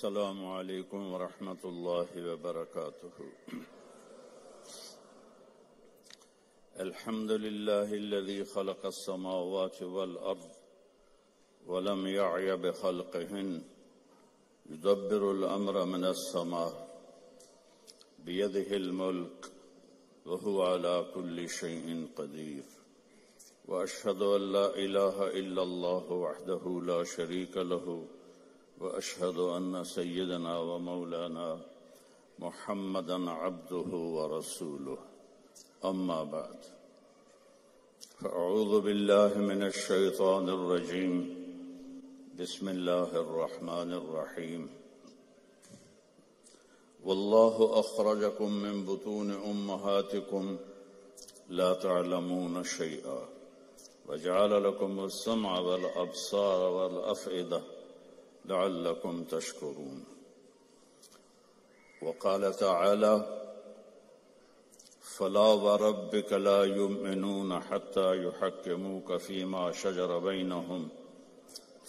السلام علیکم ورحمۃ اللہ وبرکاتہ۔ الحمد للہ الذی خلق السماوات والارض ولم يعي بخلقهن يدبر الامر من السماء بيده الملك وهو على كل شيء قدير، واشهد ان لا اله الا الله وحده لا شريك له، واشهد ان سيدنا ومولانا محمدا عبده ورسوله، اما بعد فاعوذ بالله من الشيطان الرجيم، بسم الله الرحمن الرحيم۔ والله اخرجكم من بطون امهاتكم لا تعلمون شيئا وجعل لكم السمع والابصار والافئده لعلكم تشكرون۔ وقال تعالى: فلا وربك لا يؤمنون حتى يحكموك فيما شجر بينهم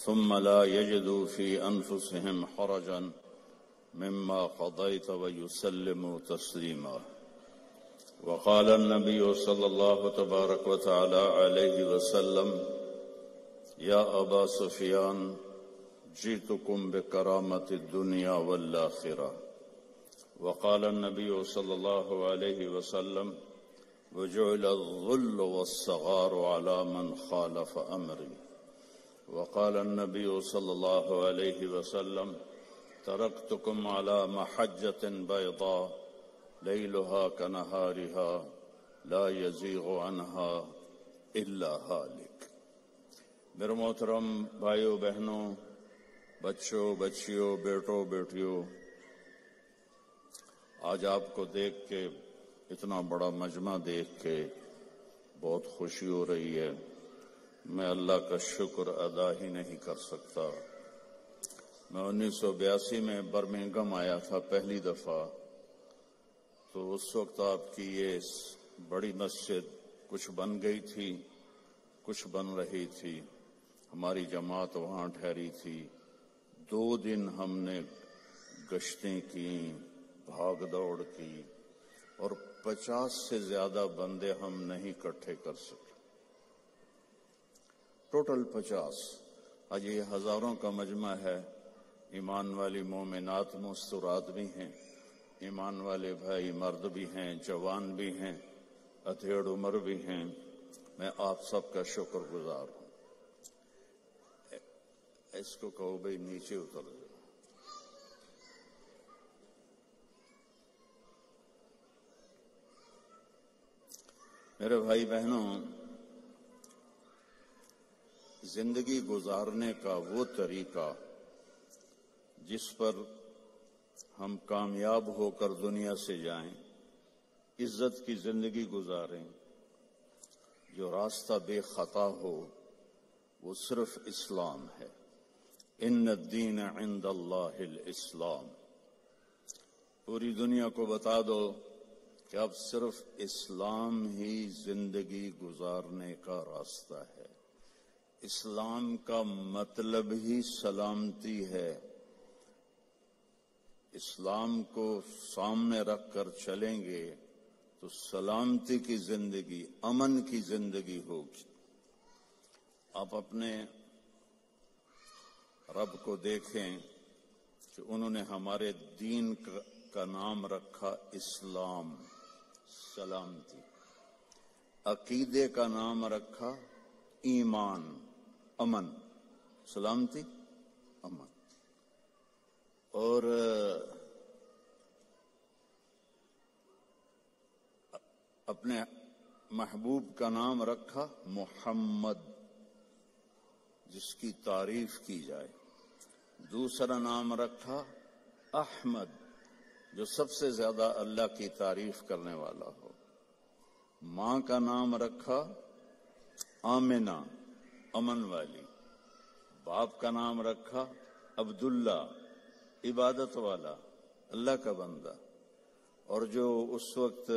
ثم لا يجدوا في أنفسهم حرجا مما قضيت ويسلموا تسليما۔ وقال النبي صلى الله تبارك وتعالى عليه وسلم: يا أبا سفيان جئتكم بكرامة الدنيا والآخرة۔ وقال النبي صلى الله عليه وسلم: وجعل الذل والصغار على من خالف أمري۔ وقال النبي صلى الله عليه وسلم: تركتكم على محجة بيضاء ليلها كنهارها لا يزيغ عنها إلا هالك۔ میرے محترم بھائیو بہنوں، بچوں بچیوں، بیٹوں بیٹیوں، آج آپ کو دیکھ کے، اتنا بڑا مجمع دیکھ کے بہت خوشی ہو رہی ہے۔ میں اللہ کا شکر ادا ہی نہیں کر سکتا۔ میں 1982 میں برمنگھم آیا تھا پہلی دفعہ، تو اس وقت آپ کی یہ بڑی مسجد کچھ بن گئی تھی، کچھ بن رہی تھی۔ ہماری جماعت وہاں ٹھہری تھی۔ 2 دن ہم نے گشتیں کی، بھاگ دوڑ کی، اور 50 سے زیادہ بندے ہم نہیں اکٹھے کر سکے، ٹوٹل 50۔ آج یہ ہزاروں کا مجمع ہے۔ ایمان والی مومنات مستورات بھی ہیں، ایمان والے بھائی مرد بھی ہیں، جوان بھی ہیں، ادھیڑ عمر بھی ہیں۔ میں آپ سب کا شکر گزار ہوں۔ اس کو کہو بھائی نیچے اتر جاؤ۔ میرے بھائی بہنوں، زندگی گزارنے کا وہ طریقہ جس پر ہم کامیاب ہو کر دنیا سے جائیں، عزت کی زندگی گزاریں، جو راستہ بے خطا ہو، وہ صرف اسلام ہے۔ ان الدین عند اللہ الاسلام۔ پوری دنیا کو بتا دو کہ اب صرف اسلام ہی زندگی گزارنے کا راستہ ہے۔ اسلام کا مطلب ہی سلامتی ہے۔ اسلام کو سامنے رکھ کر چلیں گے تو سلامتی کی زندگی، امن کی زندگی ہوگی۔ آپ اپنے رب کو دیکھیں کہ انہوں نے ہمارے دین کا نام رکھا اسلام، سلامتی۔ عقیدے کا نام رکھا ایمان، امن۔ سلامتی، امن۔ اور اپنے محبوب کا نام رکھا محمد، جس کی تعریف کی جائے۔ دوسرا نام رکھا احمد، جو سب سے زیادہ اللہ کی تعریف کرنے والا ہو۔ ماں کا نام رکھا آمنہ، امن والی۔ باپ کا نام رکھا عبداللہ، عبادت والا، اللہ کا بندہ۔ اور جو اس وقت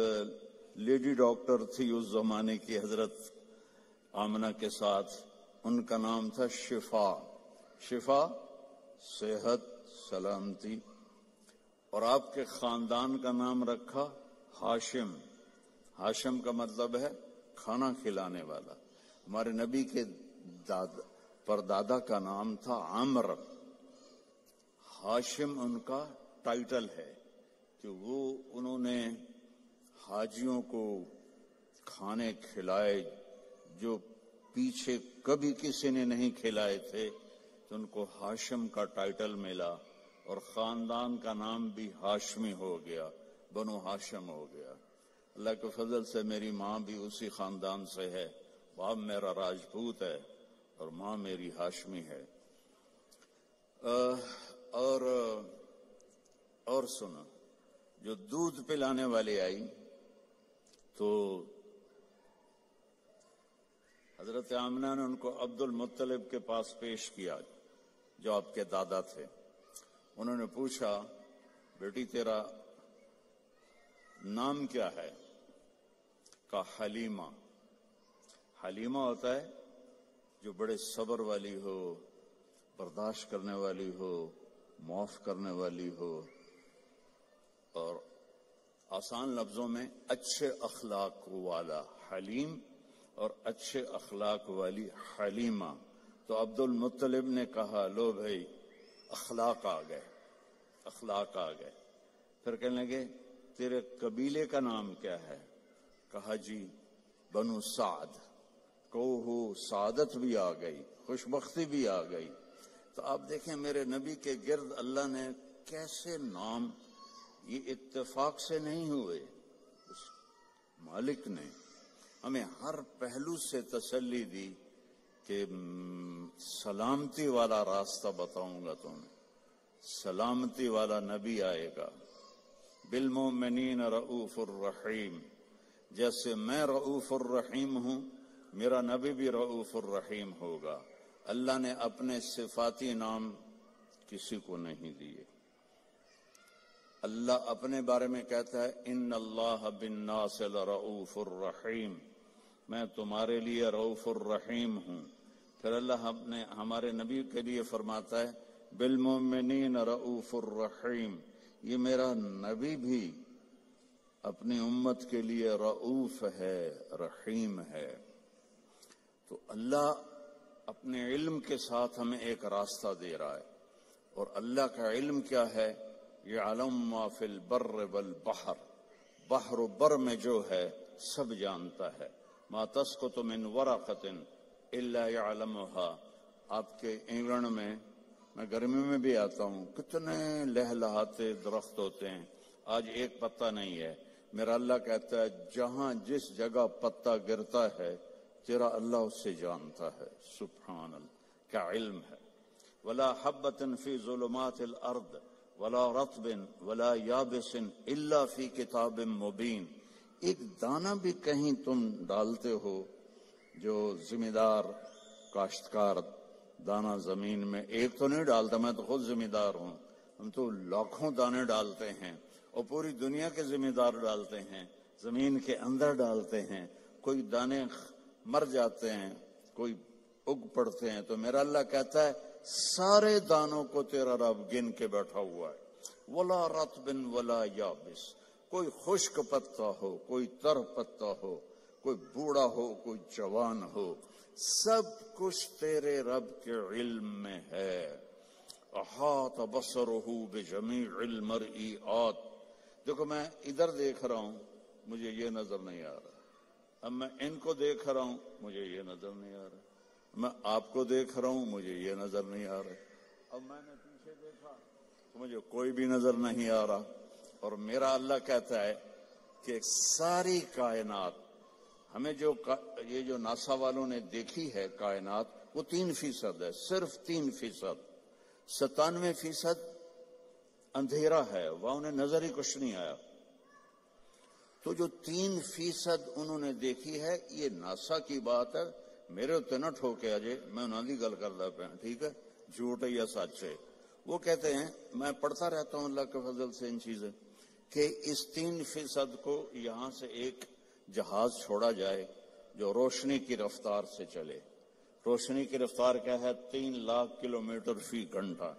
لیڈی ڈاکٹر تھی اس زمانے کی حضرت آمنہ کے ساتھ، ان کا نام تھا شفا۔ شفا، صحت، سلامتی، اور آپ کے خاندان کا نام رکھا ہاشم۔ ہاشم کا مطلب ہے کھانا کھلانے والا۔ ہمارے نبی کے پردادا کا نام تھا عمر۔ ہاشم ان کا ٹائٹل ہے کہ وہ انہوں نے حاجیوں کو کھانے کھلائے جو پیچھے کبھی کسی نے نہیں کھلائے تھے، تو ان کو ہاشم کا ٹائٹل ملا، اور خاندان کا نام بھی ہاشمی ہو گیا، بنو ہاشم ہو گیا۔ اللہ کے فضل سے میری ماں بھی اسی خاندان سے ہے، باپ میرا راجپوت ہے اور ماں میری ہاشمی ہے۔ اور سنو، جو دودھ پلانے والی آئی تو حضرت آمنہ نے ان کو عبد المطلب کے پاس پیش کیا جو آپ کے دادا تھے۔ انہوں نے پوچھا، بیٹی تیرا نام کیا ہے؟ کہا حلیمہ۔ حلیمہ ہوتا ہے جو بڑے صبر والی ہو، برداشت کرنے والی ہو، معاف کرنے والی ہو، اور آسان لفظوں میں اچھے اخلاق والا حلیم اور اچھے اخلاق والی حلیمہ۔ تو عبد المطلب نے کہا، لو بھائی اخلاق آ گئے، اخلاق آ گئے۔ پھر کہنے لگے، تیرے قبیلے کا نام کیا ہے؟ کہا جی بنو سعد۔ ہو سعادت بھی آ گئی، خوشبختی بھی آ گئی۔ تو آپ دیکھیں میرے نبی کے گرد اللہ نے کیسے نام، یہ اتفاق سے نہیں ہوئے، اس مالک نے ہمیں ہر پہلو سے تسلی دی کہ سلامتی والا راستہ بتاؤں گا تمہیں، سلامتی والا نبی آئے گا۔ بالمؤمنین رؤوف الرحیم، جیسے میں رؤوف الرحیم ہوں میرا نبی بھی رؤوف الرحیم ہوگا۔ اللہ نے اپنے صفاتی نام کسی کو نہیں دیے۔ اللہ اپنے بارے میں کہتا ہے، ان اللہ بالناس لرؤوف الرحیم، میں تمہارے لیے رؤوف الرحیم ہوں۔ پھر اللہ نے ہمارے نبی کے لیے فرماتا ہے، بالمؤمنین رؤوف الرحیم، یہ میرا نبی بھی اپنی امت کے لیے رؤوف ہے، رحیم ہے۔ تو اللہ اپنے علم کے ساتھ ہمیں ایک راستہ دے رہا ہے، اور اللہ کا علم کیا ہے؟ یعلم ما فی البر والبحر، بحر و بر میں جو ہے سب جانتا ہے۔ ما تسقط من ورقۃ الا یعلمها، آپ کے انگلینڈ میں گرمی میں بھی آتا ہوں، کتنے لہلہاتے درخت ہوتے ہیں، آج ایک پتا نہیں ہے۔ میرا اللہ کہتا ہے جہاں جس جگہ پتا گرتا ہے تیرا اللہ اس سے جانتا ہے۔ سبحان اللہ، کیا علم ہے۔ ولا حبۃ فی ظلمات الارض ولا رطب ولا یابس الا فی کتاب مبین، ایک دانہ بھی کہیں تم ڈالتے ہو، جو ذمہ دار کاشتکار دانہ زمین میں ایک تو نہیں ڈالتا، میں تو خود ذمہ دار ہوں، ہم تو لاکھوں دانے ڈالتے ہیں، اور پوری دنیا کے ذمہ دار ڈالتے ہیں، زمین کے اندر ڈالتے ہیں، کوئی دانے مر جاتے ہیں، کوئی اگ پڑتے ہیں، تو میرا اللہ کہتا ہے سارے دانوں کو تیرا رب گن کے بیٹھا ہوا ہے۔ ولا رطب ولا یابس، کوئی خشک پتا ہو، کوئی تر پتا ہو، کوئی بوڑھا ہو، کوئی جوان ہو، سب کچھ تیرے رب کے علم میں ہے۔ احاط بصرہ بجمیع المرئیات، دیکھو میں ادھر دیکھ رہا ہوں مجھے یہ نظر نہیں آ رہا، اب میں ان کو دیکھ رہا ہوں مجھے یہ نظر نہیں آ رہا، میں آپ کو دیکھ رہا ہوں مجھے یہ نظر نہیں آ رہا، اب میں نے پیچھے دیکھا تو مجھے کوئی بھی نظر نہیں آ رہا۔ اور میرا اللہ کہتا ہے کہ ساری کائنات ہمیں یہ جو ناسا والوں نے دیکھی ہے کائنات، وہ 3% ہے، صرف 3%، 97% اندھیرا ہے، وہ انہیں نظر ہی کچھ نہیں آیا۔ تو جو 3% انہوں نے دیکھی ہے، یہ ناسا کی بات ہے، میرے اتنے نہ ٹھوکے اجے، میں انہوں کی گل کرتا پیا، ٹھیک ہے، جھوٹ ہے یا سچ ہے۔ وہ کہتے ہیں، میں پڑھتا رہتا ہوں اللہ کے فضل سے ان چیزیں، کہ اس 3% کو یہاں سے ایک جہاز چھوڑا جائے جو روشنی کی رفتار سے چلے۔ روشنی کی رفتار کیا ہے؟ 3 لاکھ کلومیٹر فی گھنٹہ۔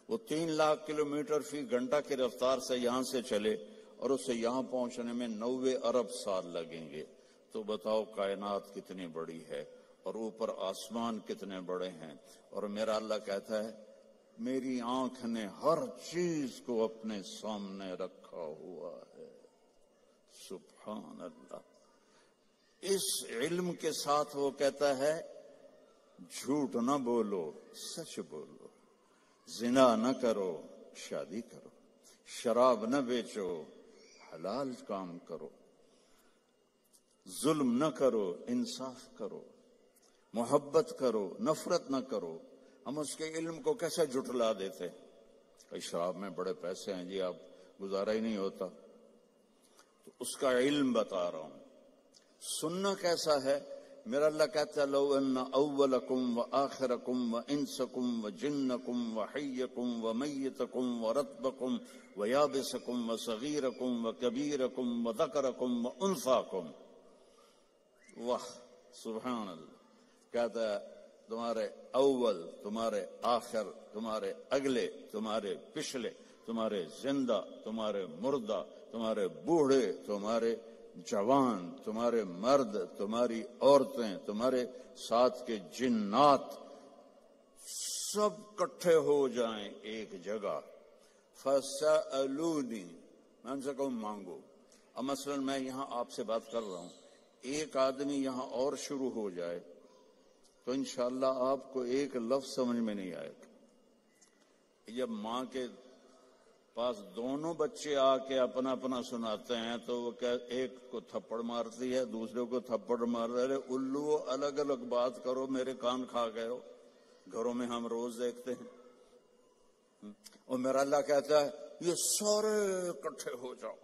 وہ 3 لاکھ کلومیٹر فی گھنٹہ کی رفتار سے یہاں سے چلے اور اسے یہاں پہنچنے میں 90 ارب سال لگیں گے، تو بتاؤ کائنات کتنی بڑی ہے اور اوپر آسمان کتنے بڑے ہیں۔ اور میرا اللہ کہتا ہے میری آنکھ نے ہر چیز کو اپنے سامنے رکھا ہوا ہے۔ سبحان اللہ۔ اس علم کے ساتھ وہ کہتا ہے جھوٹ نہ بولو، سچ بولو، زنا نہ کرو، شادی کرو، شراب نہ بیچو، حلال کام کرو، ظلم نہ کرو، انصاف کرو، محبت کرو، نفرت نہ کرو۔ ہم اس کے علم کو کیسے جھٹلا دیتے؟ کہ شراب میں بڑے پیسے ہیں جی، آپ گزارا ہی نہیں ہوتا، تو اس کا علم بتا رہا ہوں۔ سننا کیسا ہے؟ میرا اللہ کہتا ہے لو ان اولکم وآخرکم وانسکم وجنکم وحیکم ومیتکم ورطبکم ویابسکم وصغیرکم وکبیرکم وذکرکم وانثاکم۔ واہ سبحان اللہ۔ کہتا ہے تمہارے اول، تمہارے آخر، تمہارے اگلے، تمہارے پچھلے، تمہارے زندہ، تمہارے مردہ، تمہارے بوڑھے، تمہارے جوان، تمہارے مرد، تمہاری عورتیں، تمہارے ساتھ کے جنات، سب کٹھے ہو جائیں ایک جگہ، فَسَأَلُونِي، میں ان سے کہوں مانگو۔ اب مثلا میں یہاں آپ سے بات کر رہا ہوں، ایک آدمی یہاں اور شروع ہو جائے تو انشاءاللہ آپ کو ایک لفظ سمجھ میں نہیں آئے گا۔ جب ماں کے پاس دونوں بچے آ کے اپنا اپنا سناتے ہیں تو وہ ایک کو تھپڑ مارتی ہے، دوسرے کو تھپڑ مار رہے، الو الگ الگ بات کرو، میرے کان کھا گئے ہو۔ گھروں میں ہم روز دیکھتے ہیں۔ اور میرا اللہ کہتا ہے یہ سارے اکٹھے ہو جاؤ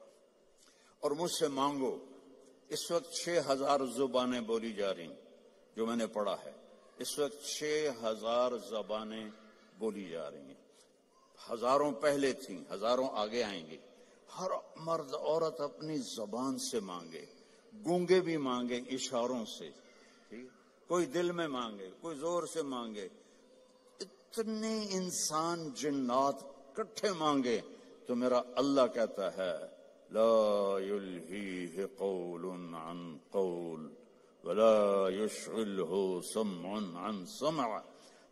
اور مجھ سے مانگو۔ اس وقت 6000 زبانیں بولی جا رہی ہیں جو میں نے پڑھا ہے، اس وقت 6000 زبانیں بولی جا رہی ہیں۔ ہزاروں پہلے تھیں، ہزاروں آگے آئیں گے۔ ہر مرد عورت اپنی زبان سے مانگے، گونگے بھی مانگے اشاروں سے، کوئی دل میں مانگے، کوئی زور سے مانگے، اتنے انسان جنات کٹھے مانگے تو میرا اللہ کہتا ہے لا یلہیہ قول عن قول ولا یشغلہ سمع عن سمع۔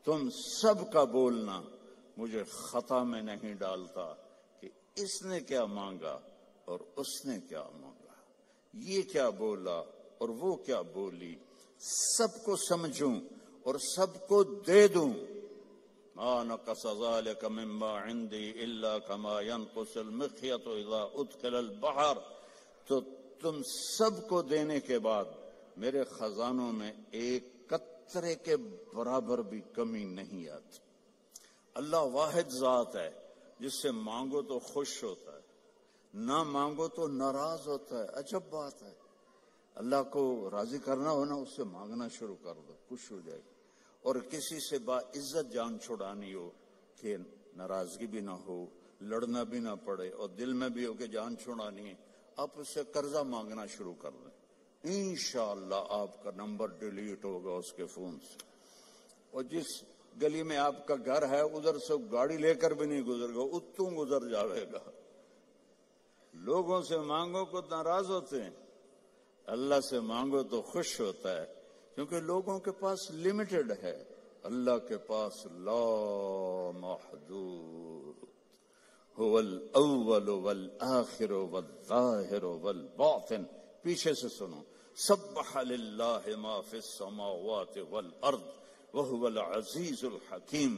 تم سب کا بولنا مجھے خطا میں نہیں ڈالتا کہ اس نے کیا مانگا اور اس نے کیا مانگا، یہ کیا بولا اور وہ کیا بولی، سب کو سمجھوں اور سب کو دے دوں۔ ما نقص ذلك مما عندي الا كما ينقص المخيط اذا ادخل البحر۔ تو تم سب کو دینے کے بعد میرے خزانوں میں ایک قطرے کے برابر بھی کمی نہیں آتی۔ اللہ واحد ذات ہے، جس سے مانگو تو خوش ہوتا ہے، نہ مانگو تو ناراض ہوتا ہے۔ عجب بات ہے، اللہ کو راضی کرنا ہو نا، اس سے مانگنا شروع کر دو، خوش ہو جائے گا۔ اور کسی سے با عزت جان چھڑانی ہو کہ ناراضگی بھی نہ ہو، لڑنا بھی نہ پڑے، اور دل میں بھی ہو کہ جان چھڑانی ہے، آپ اس سے قرضہ مانگنا شروع کر دیں، انشاءاللہ آپ کا نمبر ڈیلیٹ ہوگا اس کے فون سے۔ اور جس گلی میں آپ کا گھر ہے ادھر سے گاڑی لے کر بھی نہیں گزر گا، اتوں گزر جاوے گا۔ لوگوں سے مانگو کو ناراض ہوتے ہیں، اللہ سے مانگو تو خوش ہوتا ہے، کیونکہ لوگوں کے پاس لمیٹڈ ہے، اللہ کے پاس لا محدود۔ هو الاول والآخر والظاہر والباطن۔ پیچھے سے سنو، سبح للہ ما فی السماوات والارض وهو العزیز الحکیم۔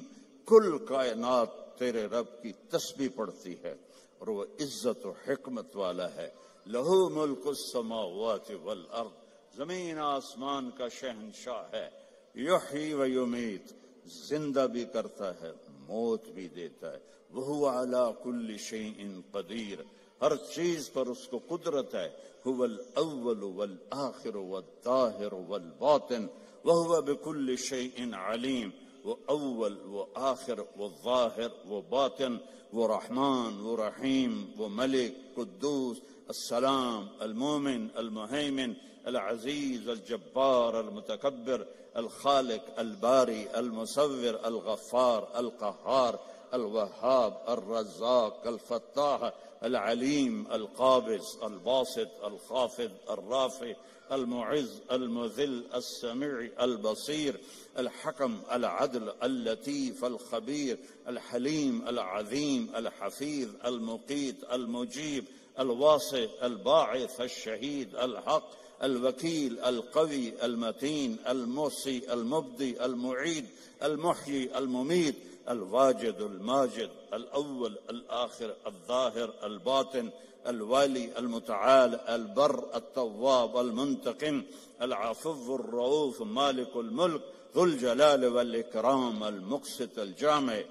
کل کائنات تیرے رب کی تسبیح پڑھتی ہے اور وہ عزت و حکمت والا ہے۔ لہو ملک السماوات والارض، زمین آسمان کا شہنشاہ ہے۔ یحیی و یمیت، زندہ بھی کرتا ہے موت بھی دیتا ہے۔ وہو علی کل شیء قدیر، ہر چیز پر اس کو قدرت ہے۔ هو الاول والآخر والظاہر والباطن وهو بكل شيء عليم۔ وہ اول، وہ آخر، وہ ظاہر، وہ باطن، وہ رحمان، وہ رحیم، وہ ملک، قدوس، السلام، المومن، المہیمن، العزیز، الجبار، المتکبر، الخالق، الباری، المصور، الغفار، القہار، الوهاب الرزاق الفتاح العليم القابض الباسط الخافض الرافع المعز المذل السميع البصير الحكم العدل اللطيف الخبير الحليم العظيم الحفيظ المقيت المجيب الواسع الباعث الشهيد الحق الوكيل القوي المتين المحصي المبدي المعيد المحيي المميت الواجد الماجد الأول الآخر الظاهر الباطن الوالي المتعال البر التواب المنتقم العفو الرؤوف مالك الملك ذو الجلال والإكرام المقسط الجامع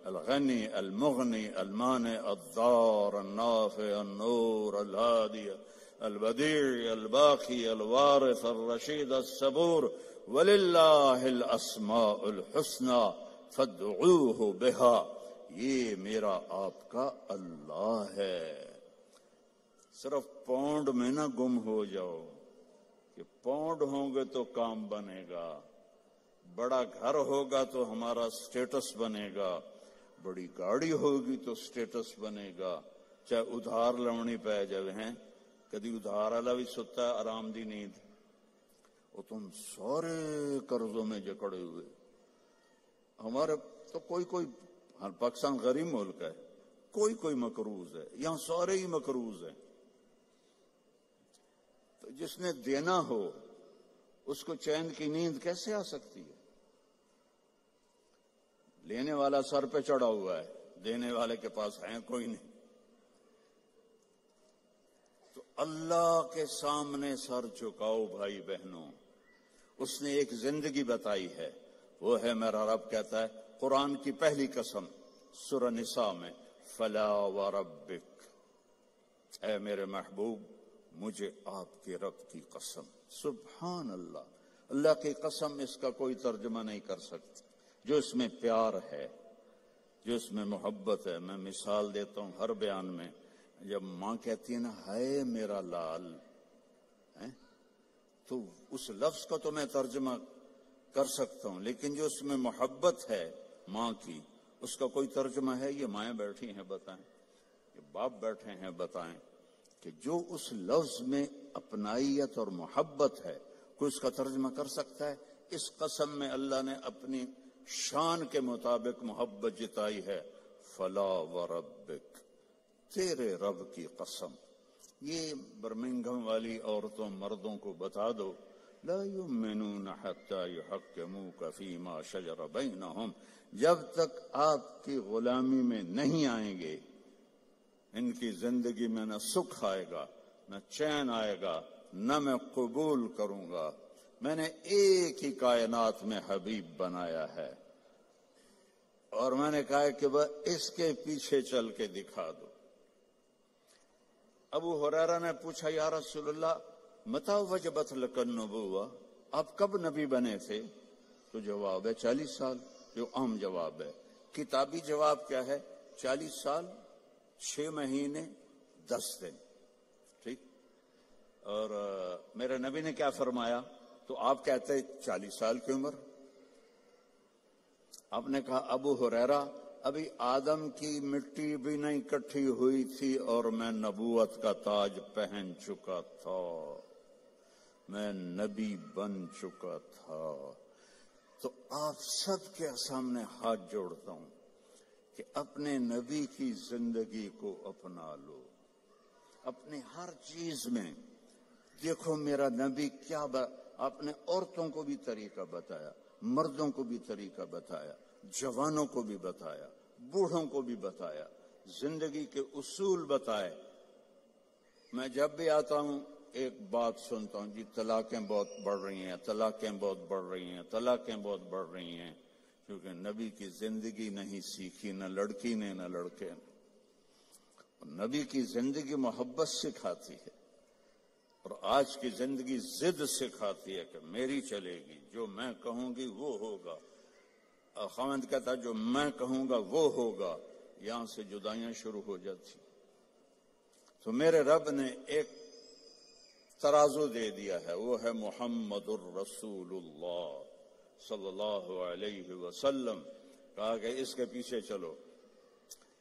الغني المغني المانع الضار النافع النور الهادي البديع الباقي الوارث الرشيد الصبور وللہ الاسماء الحسنى فادعوه بها، یہ میرا آپ کا اللہ ہے۔ صرف پونڈ میں نہ گم ہو جاؤ کہ پونڈ ہوں گے تو کام بنے گا، بڑا گھر ہوگا تو ہمارا سٹیٹس بنے گا، بڑی گاڑی ہوگی تو سٹیٹس بنے گا، چاہے ادھار لونی پہ جائے ہیں۔ کدی ادھار والا بھی ستا ہے آرام دی نیند، وہ تم سارے قرضوں میں جکڑے ہوئے۔ ہمارے تو کوئی پاکستان غریب ملک ہے، کوئی مقروض ہے، یہاں سارے ہی مقروض ہیں۔ تو جس نے دینا ہو اس کو چین کی نیند کیسے آ سکتی ہے؟ لینے والا سر پہ چڑھا ہوا ہے، دینے والے کے پاس ہے کوئی نہیں۔ تو اللہ کے سامنے سر جھکاؤ بھائی بہنوں۔ اس نے ایک زندگی بتائی ہے، وہ ہے میرا رب کہتا ہے قرآن کی پہلی قسم سورہ نساء میں، فلا وربک، اے میرے محبوب مجھے آپ کے رب کی قسم۔ سبحان اللہ، اللہ کی قسم اس کا کوئی ترجمہ نہیں کر سکتا۔ جو اس میں پیار ہے، جو اس میں محبت ہے۔ میں مثال دیتا ہوں ہر بیان میں، جب ماں کہتی ہے نا ہائے میرا لال، تو اس لفظ کا تو میں ترجمہ کر سکتا ہوں، لیکن جو اس میں محبت ہے ماں کی، اس کا کوئی ترجمہ ہے؟ یہ مائیں بیٹھی ہیں بتائیں، یہ باپ بیٹھے ہیں بتائیں کہ جو اس لفظ میں اپنائیت اور محبت ہے، کوئی اس کا ترجمہ کر سکتا ہے؟ اس قسم میں اللہ نے اپنی شان کے مطابق محبت جتائی ہے، فلا وربک، تیرے رب کی قسم۔ یہ برمنگھم والی عورتوں مردوں کو بتا دو، لا یؤمنون حتی یحکموک فیما شجر بینہم، جب تک آپ کی غلامی میں نہیں آئیں گے ان کی زندگی میں نہ سکھ آئے گا، نہ چین آئے گا، نہ میں قبول کروں گا۔ میں نے ایک ہی کائنات میں حبیب بنایا ہے، اور میں نے کہا کہ وہ اس کے پیچھے چل کے دکھا دو۔ ابو ہریرہ نے پوچھا یا رسول اللہ متی وجبت لک النبوہ، آپ کب نبی بنے تھے؟ تو جواب ہے 40 سال، جو عام جواب ہے۔ کتابی جواب کیا ہے؟ 40 سال 6 مہینے 10 دن، ٹھیک۔ اور میرے نبی نے کیا فرمایا؟ تو آپ کہتے 40 سال کی عمر۔ آپ نے کہا ابو ہریرہ ابھی آدم کی مٹی بھی نہیں کٹھی ہوئی تھی اور میں نبوت کا تاج پہن چکا تھا، میں نبی بن چکا تھا۔ تو آپ سب کے سامنے ہاتھ جوڑتا ہوں کہ اپنے نبی کی زندگی کو اپنا لو، اپنے ہر چیز میں دیکھو میرا نبی کیا آپ نے عورتوں کو بھی طریقہ بتایا، مردوں کو بھی طریقہ بتایا، جوانوں کو بھی بتایا، بوڑھوں کو بھی بتایا، زندگی کے اصول بتائے۔ میں جب بھی آتا ہوں ایک بات سنتا ہوں، جی طلاقیں بہت بڑھ رہی ہیں، طلاقیں بہت بڑھ رہی ہیں، طلاقیں بہت بڑھ رہی ہیں، کیونکہ نبی کی زندگی نہیں سیکھی، نہ لڑکی نے نہ لڑکے نے۔ نبی کی زندگی محبت سکھاتی ہے، اور آج کی زندگی ضد سکھاتی ہے کہ میری چلے گی، جو میں کہوں گی وہ ہوگا۔ خاوند کہتا جو میں کہوں گا وہ ہوگا، یہاں سے جدائیاں شروع ہو جاتی۔ تو میرے رب نے ایک ترازو دے دیا ہے، وہ ہے محمد الرسول اللہ صلی اللہ علیہ وسلم۔ کہا کہ اس کے پیچھے چلو،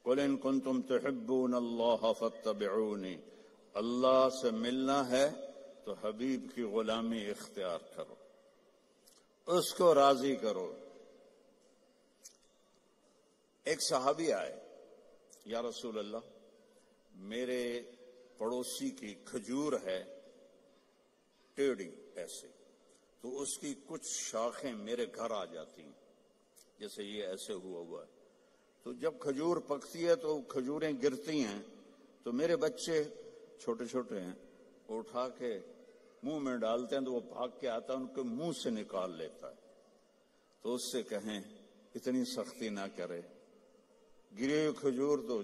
قل ان کنتم تحبون اللہ فاتبعونی، اللہ سے ملنا ہے تو حبیب کی غلامی اختیار کرو، اس کو راضی کرو۔ ایک صحابی آئے، یا رسول اللہ میرے پڑوسی کی کھجور ہے ٹیڑھی ایسے، تو اس کی کچھ شاخیں میرے گھر آ جاتی ہیں، جیسے یہ ایسے ہوا ہے، تو جب کھجور پکتی ہے تو کھجوریں گرتی ہیں، تو میرے بچے چھوٹے چھوٹے ہیں، اٹھا کے منہ میں ڈالتے ہیں تو وہ بھاگ کے آتا ہے، ان کے منہ سے نکال لیتا ہے۔ تو اس سے کہیں اتنی سختی نہ کرے، گری ہوئی کھجور تو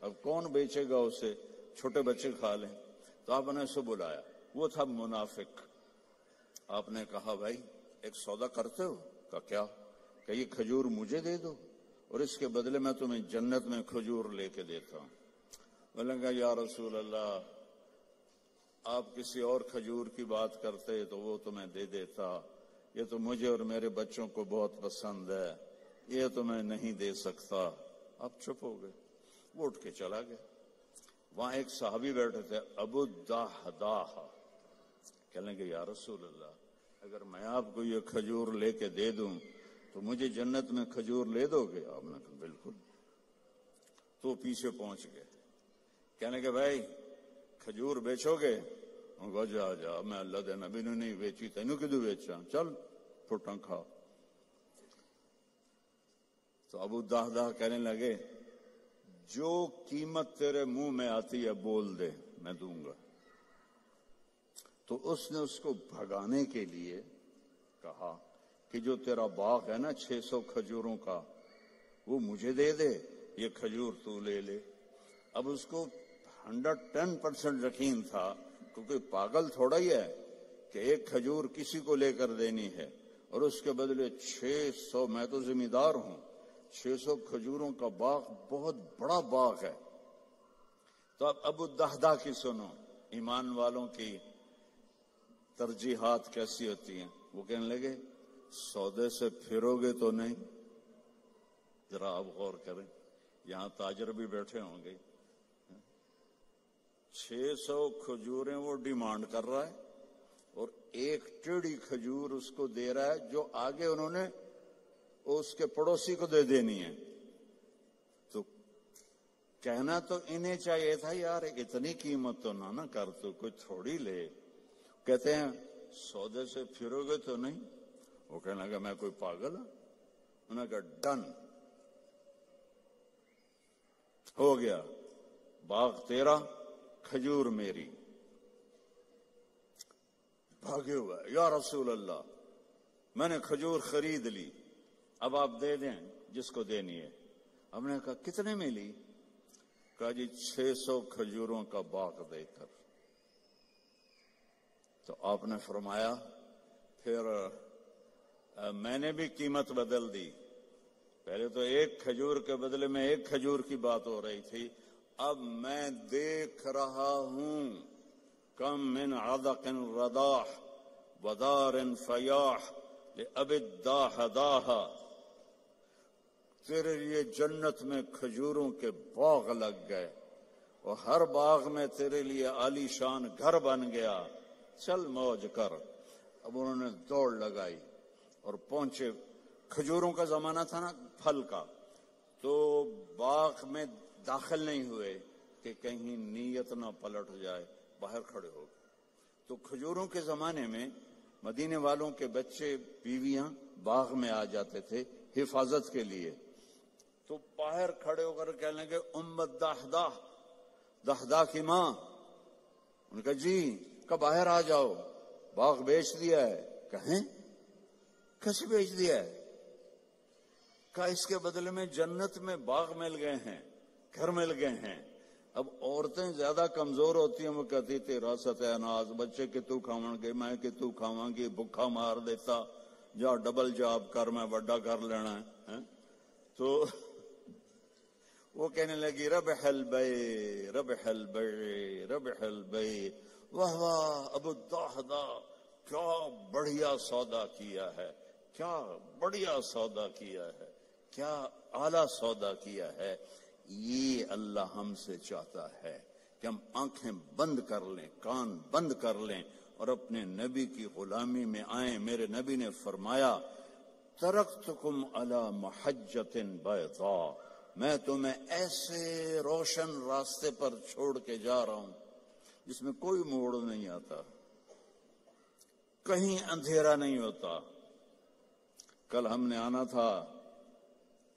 اب کون بیچے گا اسے، چھوٹے بچے کھا لیں۔ تو آپ نے اسے بلایا، وہ تھا منافق۔ آپ نے کہا بھائی ایک سودا کرتے ہو؟ کہا کیا؟ کہ یہ کھجور مجھے دے دو اور اس کے بدلے میں تمہیں جنت میں کھجور لے کے دیتا ہوں۔ بولیں گا یا رسول اللہ آپ کسی اور کھجور کی بات کرتے تو وہ تمہیں دے دیتا، یہ تو مجھے اور میرے بچوں کو بہت پسند ہے، یہ تو میں نہیں دے سکتا۔ آپ چپ ہو گئے، وہ اٹھ کے چلا گیا۔ وہاں ایک صحابی بیٹھے تھے، ابو الدحداح، کہنے لگے یا رسول اللہ اگر میں آپ کو یہ کھجور لے کے دے دوں تو مجھے جنت میں کھجور لے دو گے؟ آپ نے کہا بالکل۔ تو پیچھے پہنچ گئے، کہنے لگے بھائی کھجور بیچو گے؟ انہوں نے کہا جا جا، میں اللہ دے نبی نے نہیں بیچی، تینوں کدو بیچا، چل پھٹاں کھا۔ تو ابو الدحداح کہنے لگے جو قیمت تیرے منہ میں آتی ہے بول دے، میں دوں گا۔ تو اس نے اس کو بھگانے کے لیے کہا کہ جو تیرا باغ ہے نا 600 کھجوروں کا، وہ مجھے دے دے، یہ کھجور تو لے لے۔ اب اس کو 110% یقین تھا، کیونکہ پاگل تھوڑا ہی ہے کہ ایک کھجور کسی کو لے کر دینی ہے اور اس کے بدلے 600، میں تو ذمہ دار ہوں، 600 کھجوروں کا باغ بہت بڑا باغ ہے۔ تو اب ابو الدحداح کی سنو، ایمان والوں کی ترجیحات کیسی ہوتی ہیں۔ وہ کہنے لگے سودے سے پھرو گے تو نہیں؟ ذرا آپ غور کریں، یہاں تاجر بھی بیٹھے ہوں گے، 600 کھجوریں وہ ڈیمانڈ کر رہا ہے اور ایک ٹیڑھی کھجور اس کو دے رہا ہے جو آگے انہوں نے اس کے پڑوسی کو دے دینی ہے۔ تو کہنا تو انہیں چاہیے تھا یار اتنی قیمت تو نہ کر، تو کوئی تھوڑی لے۔ کہتے ہیں سودے سے پھرو گے تو نہیں؟ وہ کہنے لگا میں کوئی پاگل ہوں؟ انہوں نے کہا ڈن، ہو گیا، باغ تیرا، کھجور میری۔ بھاگے ہوا یا رسول اللہ میں نے کھجور خرید لی، اب آپ دے دیں جس کو دینی ہے۔ ہم نے کہا کتنے میں لی؟ کہا جی 600 کھجوروں کا باغ دے کر۔ تو آپ نے فرمایا پھر میں نے بھی قیمت بدل دی، پہلے تو ایک کھجور کے بدلے میں ایک کھجور کی بات ہو رہی تھی، اب میں دیکھ رہا ہوں کم من عدق رداح ودار فیاح لأبی الدحداح، تیرے لیے جنت میں کھجوروں کے باغ لگ گئے اور ہر باغ میں تیرے لیے عالی شان گھر بن گیا، چل موج کر۔ اب انہوں نے دوڑ لگائی اور پہنچے، کھجوروں کا زمانہ تھا نا، پھل کا، تو باغ میں داخل نہیں ہوئے کہ کہیں نیت نہ پلٹ جائے، باہر کھڑے ہو گئے۔ تو کھجوروں کے زمانے میں مدینے والوں کے بچے بیویاں باغ میں آ جاتے تھے حفاظت کے لیے، تو باہر کھڑے ہو کر کہنے لگے ام الدحداح، دحداح کی ماں۔ ان نے کہا جی، کہ باہر آ جاؤ، باغ بیچ دیا ہے۔ کہیں کیسے بیچ دیا ہے؟ کہا اس کے بدلے میں جنت میں باغ مل گئے ہیں، گھر مل گئے ہیں۔ اب عورتیں زیادہ کمزور ہوتی ہیں، وہ کہتی تیرا ستہ اناز، بچے کہ تو کھاون گے، میں کہ تو کھاواں گی، بھکھا مار دیتا، جا ڈبل جاب کر، میں بڑا کر لینا ہے۔ تو وہ کہنے لگی ربح البیع ربح البیع ربح البیع، واہ واہ ابو الدحداح کیا بڑھیا سودا کیا ہے، کیا بڑھیا سودا کیا ہے، کیا اعلیٰ سودا کیا ہے۔ یہ اللہ ہم سے چاہتا ہے کہ ہم آنکھیں بند کر لیں، کان بند کر لیں اور اپنے نبی کی غلامی میں آئیں۔ میرے نبی نے فرمایا ترکتکم علی محجۃ بیضاء، میں تمہیں ایسے روشن راستے پر چھوڑ کے جا رہا ہوں جس میں کوئی موڑ نہیں آتا، کہیں اندھیرا نہیں ہوتا۔ کل ہم نے آنا تھا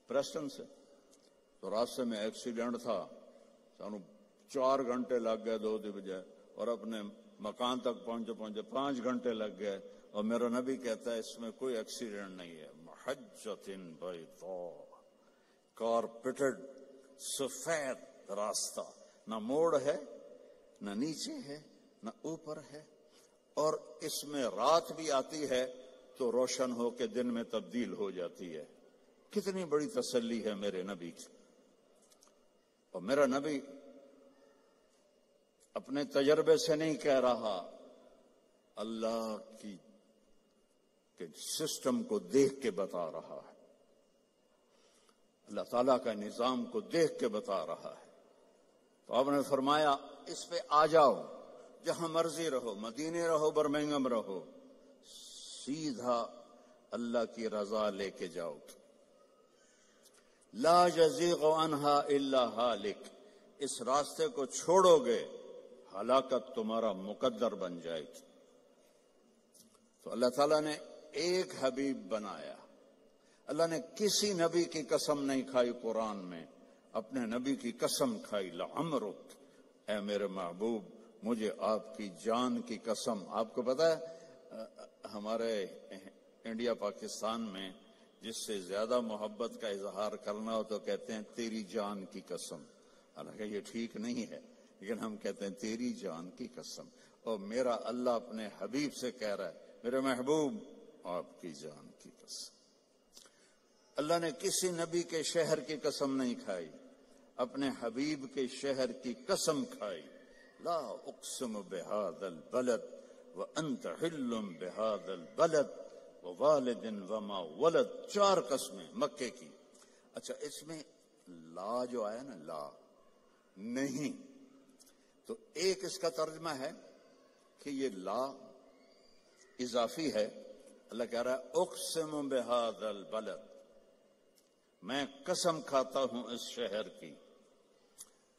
پریسٹن سے، تو راستے میں ایکسیڈنٹ تھا، سانو 4 گھنٹے لگ گئے 2 دی بجائے، اور اپنے مکان تک پہنچے 5 گھنٹے لگ گئے، اور میرا نبی کہتا ہے اس میں کوئی ایکسیڈنٹ نہیں ہے۔ محجۃ بیضاء، کارپیٹڈ سفید راستہ، نہ موڑ ہے، نہ نیچے ہے، نہ اوپر ہے، اور اس میں رات بھی آتی ہے تو روشن ہو کے دن میں تبدیل ہو جاتی ہے۔ کتنی بڑی تسلی ہے میرے نبی کی۔ اور میرا نبی اپنے تجربے سے نہیں کہہ رہا، اللہ کی کے سسٹم کو دیکھ کے بتا رہا ہے، اللہ تعالیٰ کا نظام کو دیکھ کے بتا رہا ہے۔ تو آپ نے فرمایا اس پہ آ جاؤ، جہاں مرضی رہو، مدینے رہو، برمنگھم رہو، سیدھا اللہ کی رضا لے کے جاؤ۔ لا یزیغ عنہا الا ہالک، اس راستے کو چھوڑو گے ہلاکت تمہارا مقدر بن جائے گی۔ تو اللہ تعالیٰ نے ایک حبیب بنایا، اللہ نے کسی نبی کی قسم نہیں کھائی قرآن میں، اپنے نبی کی قسم کھائی، لعمرک، اے میرے محبوب مجھے آپ کی جان کی قسم۔ آپ کو پتا ہے ہمارے انڈیا پاکستان میں جس سے زیادہ محبت کا اظہار کرنا ہو تو کہتے ہیں تیری جان کی قسم، حالانکہ یہ ٹھیک نہیں ہے، لیکن ہم کہتے ہیں تیری جان کی قسم۔ اور میرا اللہ اپنے حبیب سے کہہ رہا ہے میرے محبوب آپ کی جان کی قسم۔ اللہ نے کسی نبی کے شہر کی قسم نہیں کھائی، اپنے حبیب کے شہر کی قسم کھائی۔ لا اقسم بہذا البلد وانت حل بہذا البلد ووالد وما ولد، 4 قسمیں مکے کی۔ اچھا اس میں لا جو آیا نا، لا نہیں، تو ایک اس کا ترجمہ ہے کہ یہ لا اضافی ہے۔ اللہ کہہ رہا ہے اقسم بہذا البلد، میں قسم کھاتا ہوں اس شہر کی۔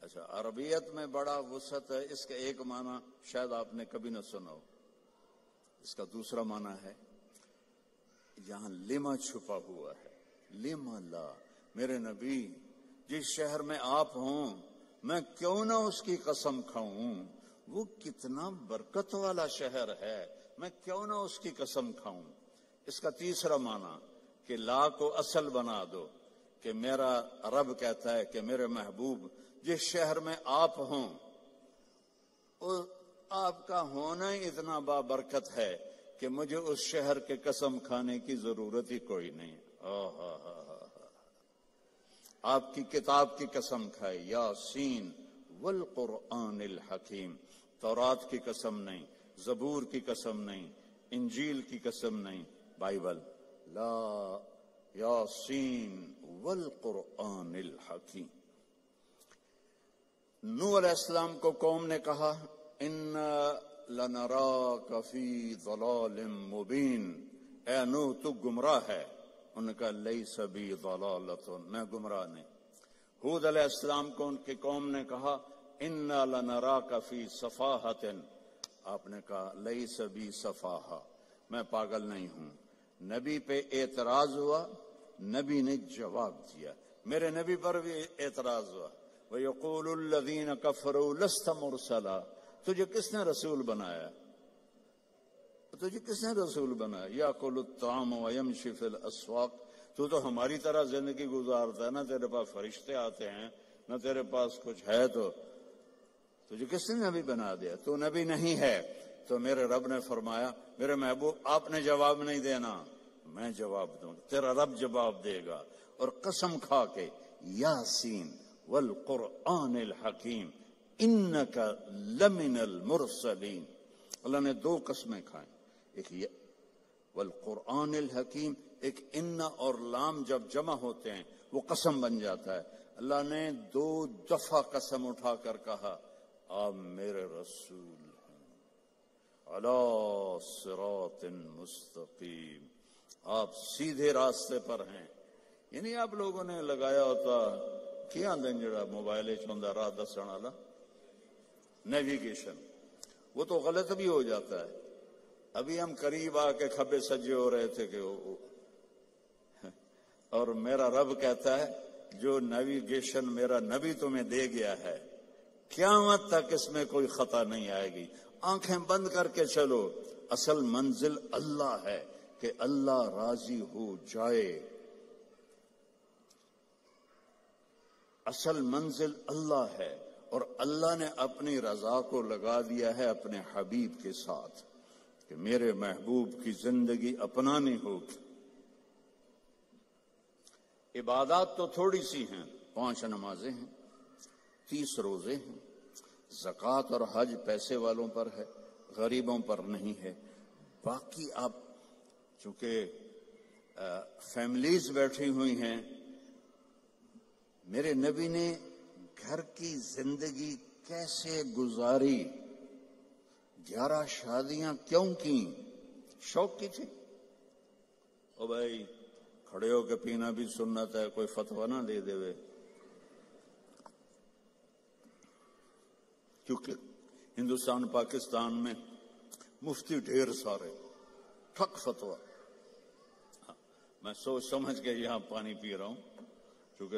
اچھا عربیت میں بڑا وسعت ہے، اس کا ایک معنی شاید آپ نے کبھی نہ سنا ہو، اس کا دوسرا معنی ہے یہاں لما چھپا ہوا ہے، لما لا، میرے نبی جس شہر میں آپ ہوں میں کیوں نہ اس کی قسم کھاؤں، وہ کتنا برکت والا شہر ہے، میں کیوں نہ اس کی قسم کھاؤں۔ اس کا تیسرا معنی کہ لا کو اصل بنا دو، کہ میرا رب کہتا ہے کہ میرے محبوب جس شہر میں آپ ہوں آپ کا ہونا ہی اتنا بابرکت ہے کہ مجھے اس شہر کے قسم کھانے کی ضرورت ہی کوئی نہیں۔ آپ کی کتاب کی قسم کھائی، یاسین والقرآن الحکیم، تورات کی قسم نہیں، زبور کی قسم نہیں، انجیل کی قسم نہیں، بائبل، لا یاسین والقرآن الحکیم۔ نوح علیہ السلام کو قوم نے کہا انا لنراک فی ضلال مبین، اے نوح تو گمراہ ہے۔ ان کا لیس بی ضلالۃ، میں گمراہ نہیں۔ ہود علیہ السلام کو ان کی قوم نے کہا انا لنراک فی صفاحۃ، آپ نے کہا لیس بی صفاحہ، میں پاگل نہیں ہوں۔ نبی پہ اعتراض ہوا، نبی نے جواب دیا، میرے نبی پر بھی اعتراض ہوا۔ وَيَقُولُ الَّذِينَ كَفَرُوا لَسْتَ مُرْسَلًا، تجھے کس نے رسول بنایا، تجھے کس نے رسول بنایا؟ یَأْكُلُ الطَّعَامَ وَيَمْشِي فِي الْأَسْوَاقِ، تو تو ہماری طرح زندگی گزارتا ہے، نہ تیرے پاس فرشتے آتے ہیں نہ تیرے پاس کچھ ہے، تو تجھے کس نے نبی بنا دیا، تو نبی نہیں ہے۔ تو میرے رب نے فرمایا میرے محبوب آپ نے جواب نہیں دینا، میں جواب دوں، تیرا رب جواب دے گا۔ اور قسم کھا کے یاسین والقرآن الحکیم انک لمن المرسلین، اللہ نے 2 قسمیں کھائیں، ایک والقرآن الحکیم، ایک ان اور لام جب جمع ہوتے ہیں وہ قسم بن جاتا ہے۔ اللہ نے 2 دفعہ قسم اٹھا کر کہا آپ میرے رسول ہیں، علی صراط مستقیم، آپ سیدھے راستے پر ہیں۔ یعنی آپ لوگوں نے لگایا ہوتا کیا دن جڑا موبائل چوندا راہ دسن والا نیویگیشن، وہ تو غلط بھی ہو جاتا ہے۔ ابھی ہم قریب آ کے کھبے سجے ہو رہے تھے کہ اور میرا رب کہتا ہے جو نیویگیشن میرا نبی تمہیں دے گیا ہے قیامت تک اس میں کوئی خطا نہیں آئے گی، آنکھیں بند کر کے چلو۔ اصل منزل اللہ ہے کہ اللہ راضی ہو جائے، اصل منزل اللہ ہے، اور اللہ نے اپنی رضا کو لگا دیا ہے اپنے حبیب کے ساتھ کہ میرے محبوب کی زندگی اپنانی ہوگی۔ عبادات تو تھوڑی سی ہیں، 5 نمازیں ہیں، 30 روزے ہیں، زکوٰۃ اور حج پیسے والوں پر ہے، غریبوں پر نہیں ہے۔ باقی آپ چونکہ فیملیز بیٹھی ہوئی ہیں، میرے نبی نے گھر کی زندگی کیسے گزاری، 11 شادیاں کیوں کی؟ شوق کی تھی؟ او بھائی کھڑے ہو کے پینا بھی سنت ہے، کوئی فتویٰ نہ دے دے۔ کیونکہ ہندوستان پاکستان میں مفتی ڈھیر سارے، ٹھک فتویٰ۔ میں سوچ سمجھ کے یہاں پانی پی رہا ہوں، کیونکہ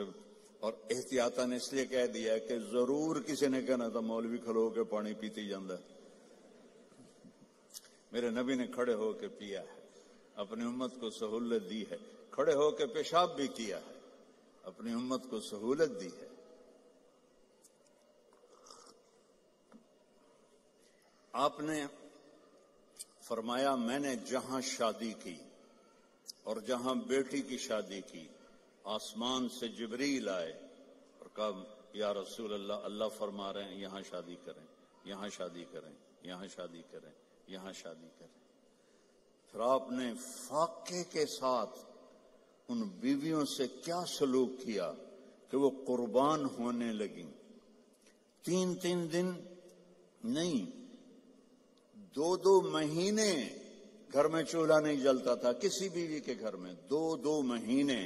اور احتیاطاً اس لیے کہہ دیا ہے کہ ضرور کسی نے کہنا تھا مولوی کھلو کے پانی پیتی جاندہ ہے۔ میرے نبی نے کھڑے ہو کے پیا ہے، اپنی امت کو سہولت دی ہے، کھڑے ہو کے پیشاب بھی کیا ہے، اپنی امت کو سہولت دی ہے۔ آپ نے فرمایا میں نے جہاں شادی کی اور جہاں بیٹی کی شادی کی، آسمان سے جبریل آئے اور کہا یا رسول اللہ، اللہ فرما رہے ہیں یہاں شادی کریں، یہاں شادی کریں، یہاں شادی کریں، یہاں شادی کریں۔ پھر آپ نے فاقے کے ساتھ ان بیویوں سے کیا سلوک کیا کہ وہ قربان ہونے لگیں۔ 3 دن نہیں، 2 مہینے گھر میں چولہا نہیں جلتا تھا، کسی بیوی کے گھر میں 2 مہینے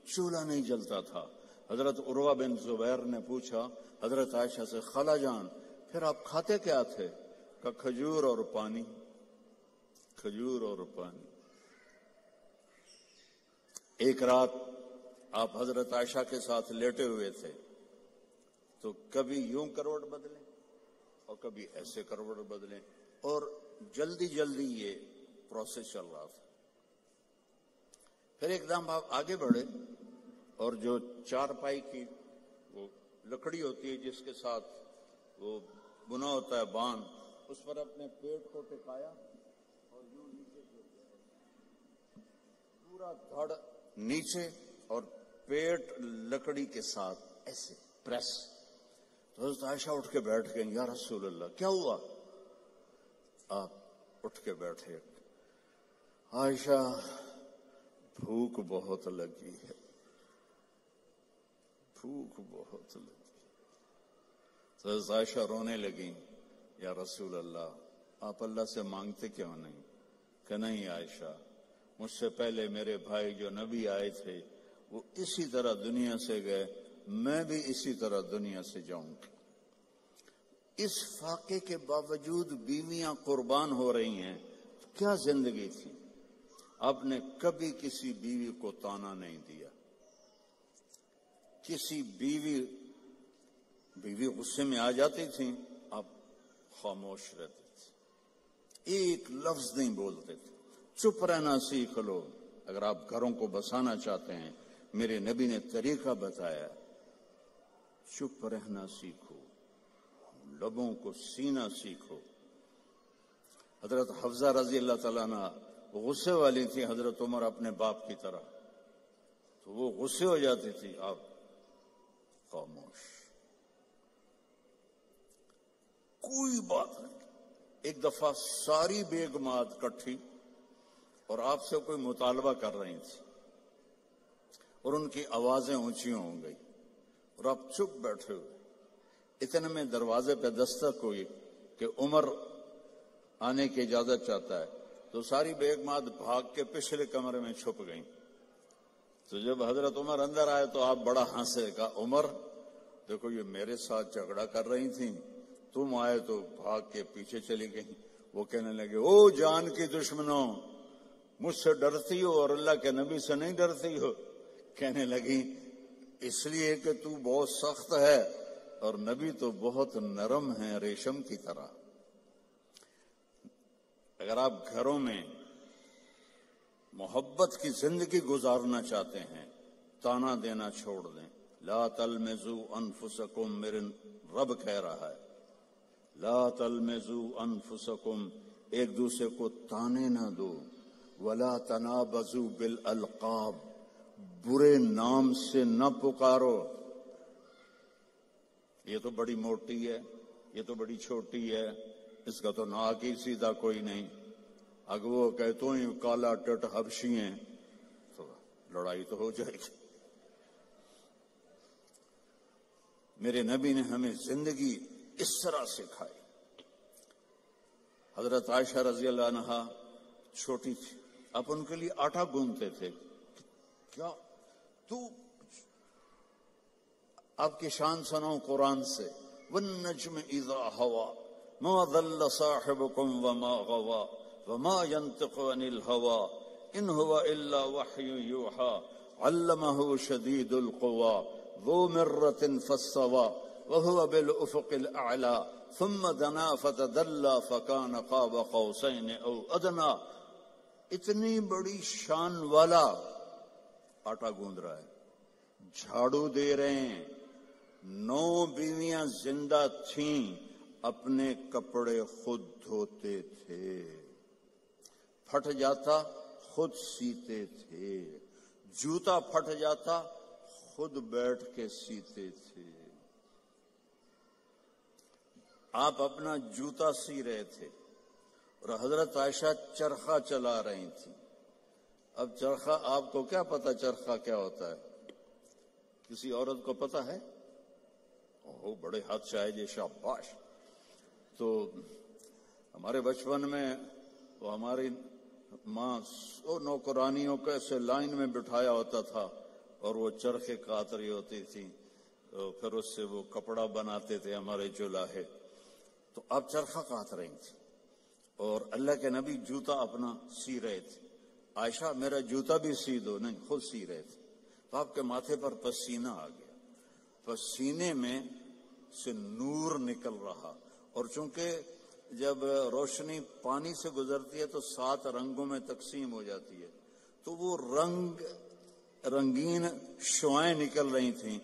چولہا نہیں جلتا تھا۔ حضرت عروہ بن زبیر نے پوچھا حضرت عائشہ سے، خالہ جان پھر آپ کھاتے کیا تھے؟ کہ کھجور اور پانی، کھجور اور پانی۔ ایک رات آپ حضرت عائشہ کے ساتھ لیٹے ہوئے تھے تو کبھی یوں کروٹ بدلیں اور کبھی ایسے کروٹ بدلیں، اور جلدی جلدی یہ پروسیس چل رہا تھا۔ پھر ایک دم آپ آگے بڑھے اور جو چارپائی کی وہ لکڑی ہوتی ہے جس کے ساتھ وہ بنا ہوتا ہے بان، اس پر اپنے پیٹ کو ٹکایا اور یوں نیچے پورا دھڑ نیچے اور پیٹ لکڑی کے ساتھ ایسے پریس۔ تو حضرت عائشہ اٹھ کے بیٹھ گئیں، یا رسول اللہ کیا ہوا؟ آپ اٹھ کے بیٹھے، عائشہ بھوک بہت لگی ہے، بھوک بہت لگی۔ تو حضرت عائشہ رونے لگیں، یا رسول اللہ آپ اللہ سے مانگتے کیوں نہیں؟ کہ نہیں عائشہ، مجھ سے پہلے میرے بھائی جو نبی آئے تھے وہ اسی طرح دنیا سے گئے، میں بھی اسی طرح دنیا سے جاؤں گی۔ اس فاقے کے باوجود بیویاں قربان ہو رہی ہیں، کیا زندگی تھی؟ آپ نے کبھی کسی بیوی کو تانا نہیں دیا، کسی بیوی غصے میں آ جاتی تھی آپ خاموش رہتے تھے، ایک لفظ نہیں بولتے تھے، چپ رہنا سیکھ لو۔ اگر آپ گھروں کو بسانا چاہتے ہیں، میرے نبی نے طریقہ بتایا، چپ رہنا سیکھو، لبوں کو سینا سیکھو۔ حضرت حفصہ رضی اللہ تعالیٰ عنہ غصے والی تھی حضرت عمر اپنے باپ کی طرح، تو وہ غصے ہو جاتی تھی، آپ خاموش، کوئی بات نہیں۔ ایک دفعہ ساری بیگمات کٹھی اور آپ سے کوئی مطالبہ کر رہی تھی اور ان کی آوازیں اونچی ہو گئی، اور آپ چپ بیٹھے ہوئے. اتنے میں دروازے پہ دستک ہوئی کہ عمر آنے کی اجازت چاہتا ہے. تو ساری بیگمات بھاگ کے پچھلے کمرے میں چھپ گئیں. تو جب حضرت عمر اندر آئے تو آپ بڑا ہنسے. کہا عمر دیکھو یہ میرے ساتھ جھگڑا کر رہی تھیں, تم آئے تو بھاگ کے پیچھے چلی گئیں. وہ کہنے لگے او جان کی دشمنوں, مجھ سے ڈرتی ہو اور اللہ کے نبی سے نہیں ڈرتی ہو. کہنے لگی اس لیے کہ تو بہت سخت ہے اور نبی تو بہت نرم ہے ریشم کی طرح. اگر آپ گھروں میں محبت کی زندگی گزارنا چاہتے ہیں, تانا دینا چھوڑ دیں. لا تلمزوا انفسکم, میرے رب کہہ رہا ہے لا تلمزوا انفسکم, ایک دوسرے کو تانے نہ دو. ولا تنابزوا بالالقاب, برے نام سے نہ پکارو. یہ تو بڑی موٹی ہے, یہ تو بڑی چھوٹی ہے, اس کا تو ناک ہی سیدھا کوئی نہیں. اگر وہ کہ تو ہی کالا ٹٹ حبشی ہیں تو لڑائی تو ہو جائے گی. میرے نبی نے ہمیں زندگی اس طرح سکھائی. حضرت عائشہ رضی اللہ عنہا چھوٹی تھی, آپ ان کے لیے آٹا گوندتے تھے. کیا تو آپ کی شان سناؤں قرآن سے. والنجم اذا ہوا ما ضل صاحبكم وما غوا وما ينطق عن الهوى ان هو الا وحي يوحى علمه شديد القوى ذو مرة فاستوى وهو بالافق الاعلى ثم دنا فتدلى فكان قاب قوسين او ادنى. اتنی بڑی شان والا آٹا گوند رہا ہے, جھاڑو دے رہے ہیں. 9 بیویاں زندہ تھیں, اپنے کپڑے خود دھوتے تھے, پھٹ جاتا خود سیتے تھے, جوتا پھٹ جاتا خود بیٹھ کے سیتے تھے. آپ اپنا جوتا سی رہے تھے اور حضرت عائشہ چرخہ چلا رہی تھی. اب چرخہ, آپ کو کیا پتا چرخہ کیا ہوتا ہے؟ کسی عورت کو پتا ہے؟ اوہ بڑے ہاتھ شاہد, شاباش. تو ہمارے بچپن میں وہ ہماری ماں نوکرانیوں کو ایسے لائن میں بٹھایا ہوتا تھا اور وہ چرخے کاٹ رہی ہوتی تھی, پھر اس سے وہ کپڑا بناتے تھے ہمارے جولاہے. تو آپ چرخہ کاٹ رہی تھی اور اللہ کے نبی جوتا اپنا سی رہے تھے. عائشہ میرا جوتا بھی سی دو. نہیں, خود سی رہے تھے. تو آپ کے ماتھے پر پسینہ آ گیا, پسینے میں سے نور نکل رہا. اور چونکہ جب روشنی پانی سے گزرتی ہے تو 7 رنگوں میں تقسیم ہو جاتی ہے, تو وہ رنگین شعائیں نکل رہی تھیں.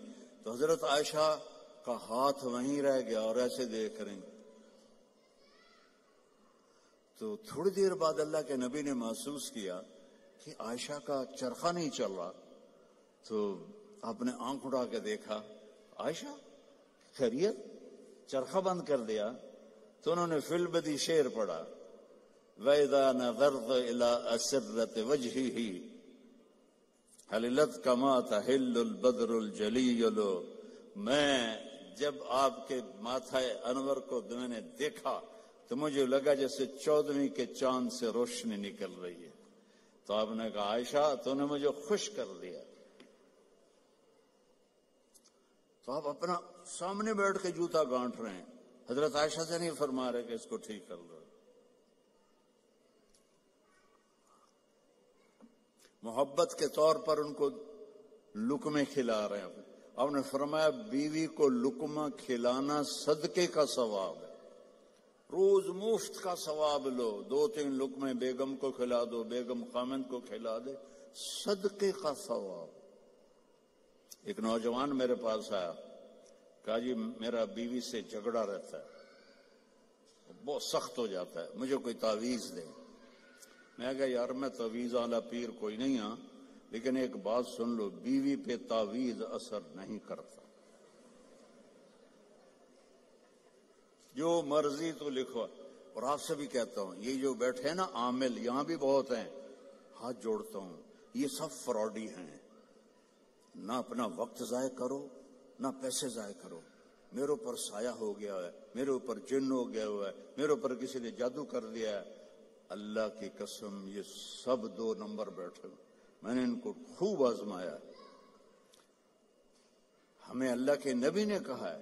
تو حضرت عائشہ کا ہاتھ وہیں رہ گیا اور ایسے دیکھ رہی. تو تھوڑی دیر بعد اللہ کے نبی نے محسوس کیا کہ عائشہ کا چرخہ نہیں چل رہا. تو آپ نے آنکھ اٹھا کے دیکھا, عائشہ خیریت, چرخہ بند کر دیا. تو انہوں نے فی البدی شعر پڑھا, وَإِذَا نَظَرْتَ إِلَىٰ أَسِرَّةِ وَجْهِهِ حَلِلَتْ كَمَا تَحِلُّ الْبَدْرُ الْجَلِيُّ. میں جب آپ کے ماتھے انور کو میں نے دیکھا تو مجھے لگا جیسے 14ویں کے چاند سے روشنی نکل رہی ہے. تو آپ نے کہا عائشہ تو نے مجھے خوش کر دیا. تو آپ اپنا سامنے بیٹھ کے جوتا گانٹ رہے ہیں, حضرت عائشہ سے نہیں فرما رہے کہ اس کو ٹھیک کر دو. محبت کے طور پر ان کو لقمے کھلا رہے ہیں. آپ نے فرمایا بیوی کو لقمہ کھلانا صدقے کا ثواب ہے. روز مفت کا ثواب لو, 2-3 لقمے بیگم کو کھلا دو, بیگم خامند کو کھلا دے, صدقے کا ثواب. ایک نوجوان میرے پاس آیا, کہا جی میرا بیوی سے جھگڑا رہتا ہے, بہت سخت ہو جاتا ہے, مجھے کوئی تعویذ دے. میں کہا یار میں تعویذ والا پیر کوئی نہیں ہاں, لیکن ایک بات سن لو, بیوی پہ تعویذ اثر نہیں کرتا, جو مرضی تو لکھو. اور آپ سے بھی کہتا ہوں, یہ جو بیٹھے ہیں نا عامل, یہاں بھی بہت ہیں, ہاتھ جوڑتا ہوں, یہ سب فراڈی ہیں. نہ اپنا وقت ضائع کرو, نہ پیسے ضائع کرو. میرے اوپر سایہ ہو گیا ہے, میرے اوپر جن ہو گیا ہوا ہے, میرے اوپر کسی نے جادو کر دیا ہے. اللہ کی قسم یہ سب 2 نمبر بیٹھے, میں نے ان کو خوب آزمایا. ہمیں اللہ کے نبی نے کہا ہے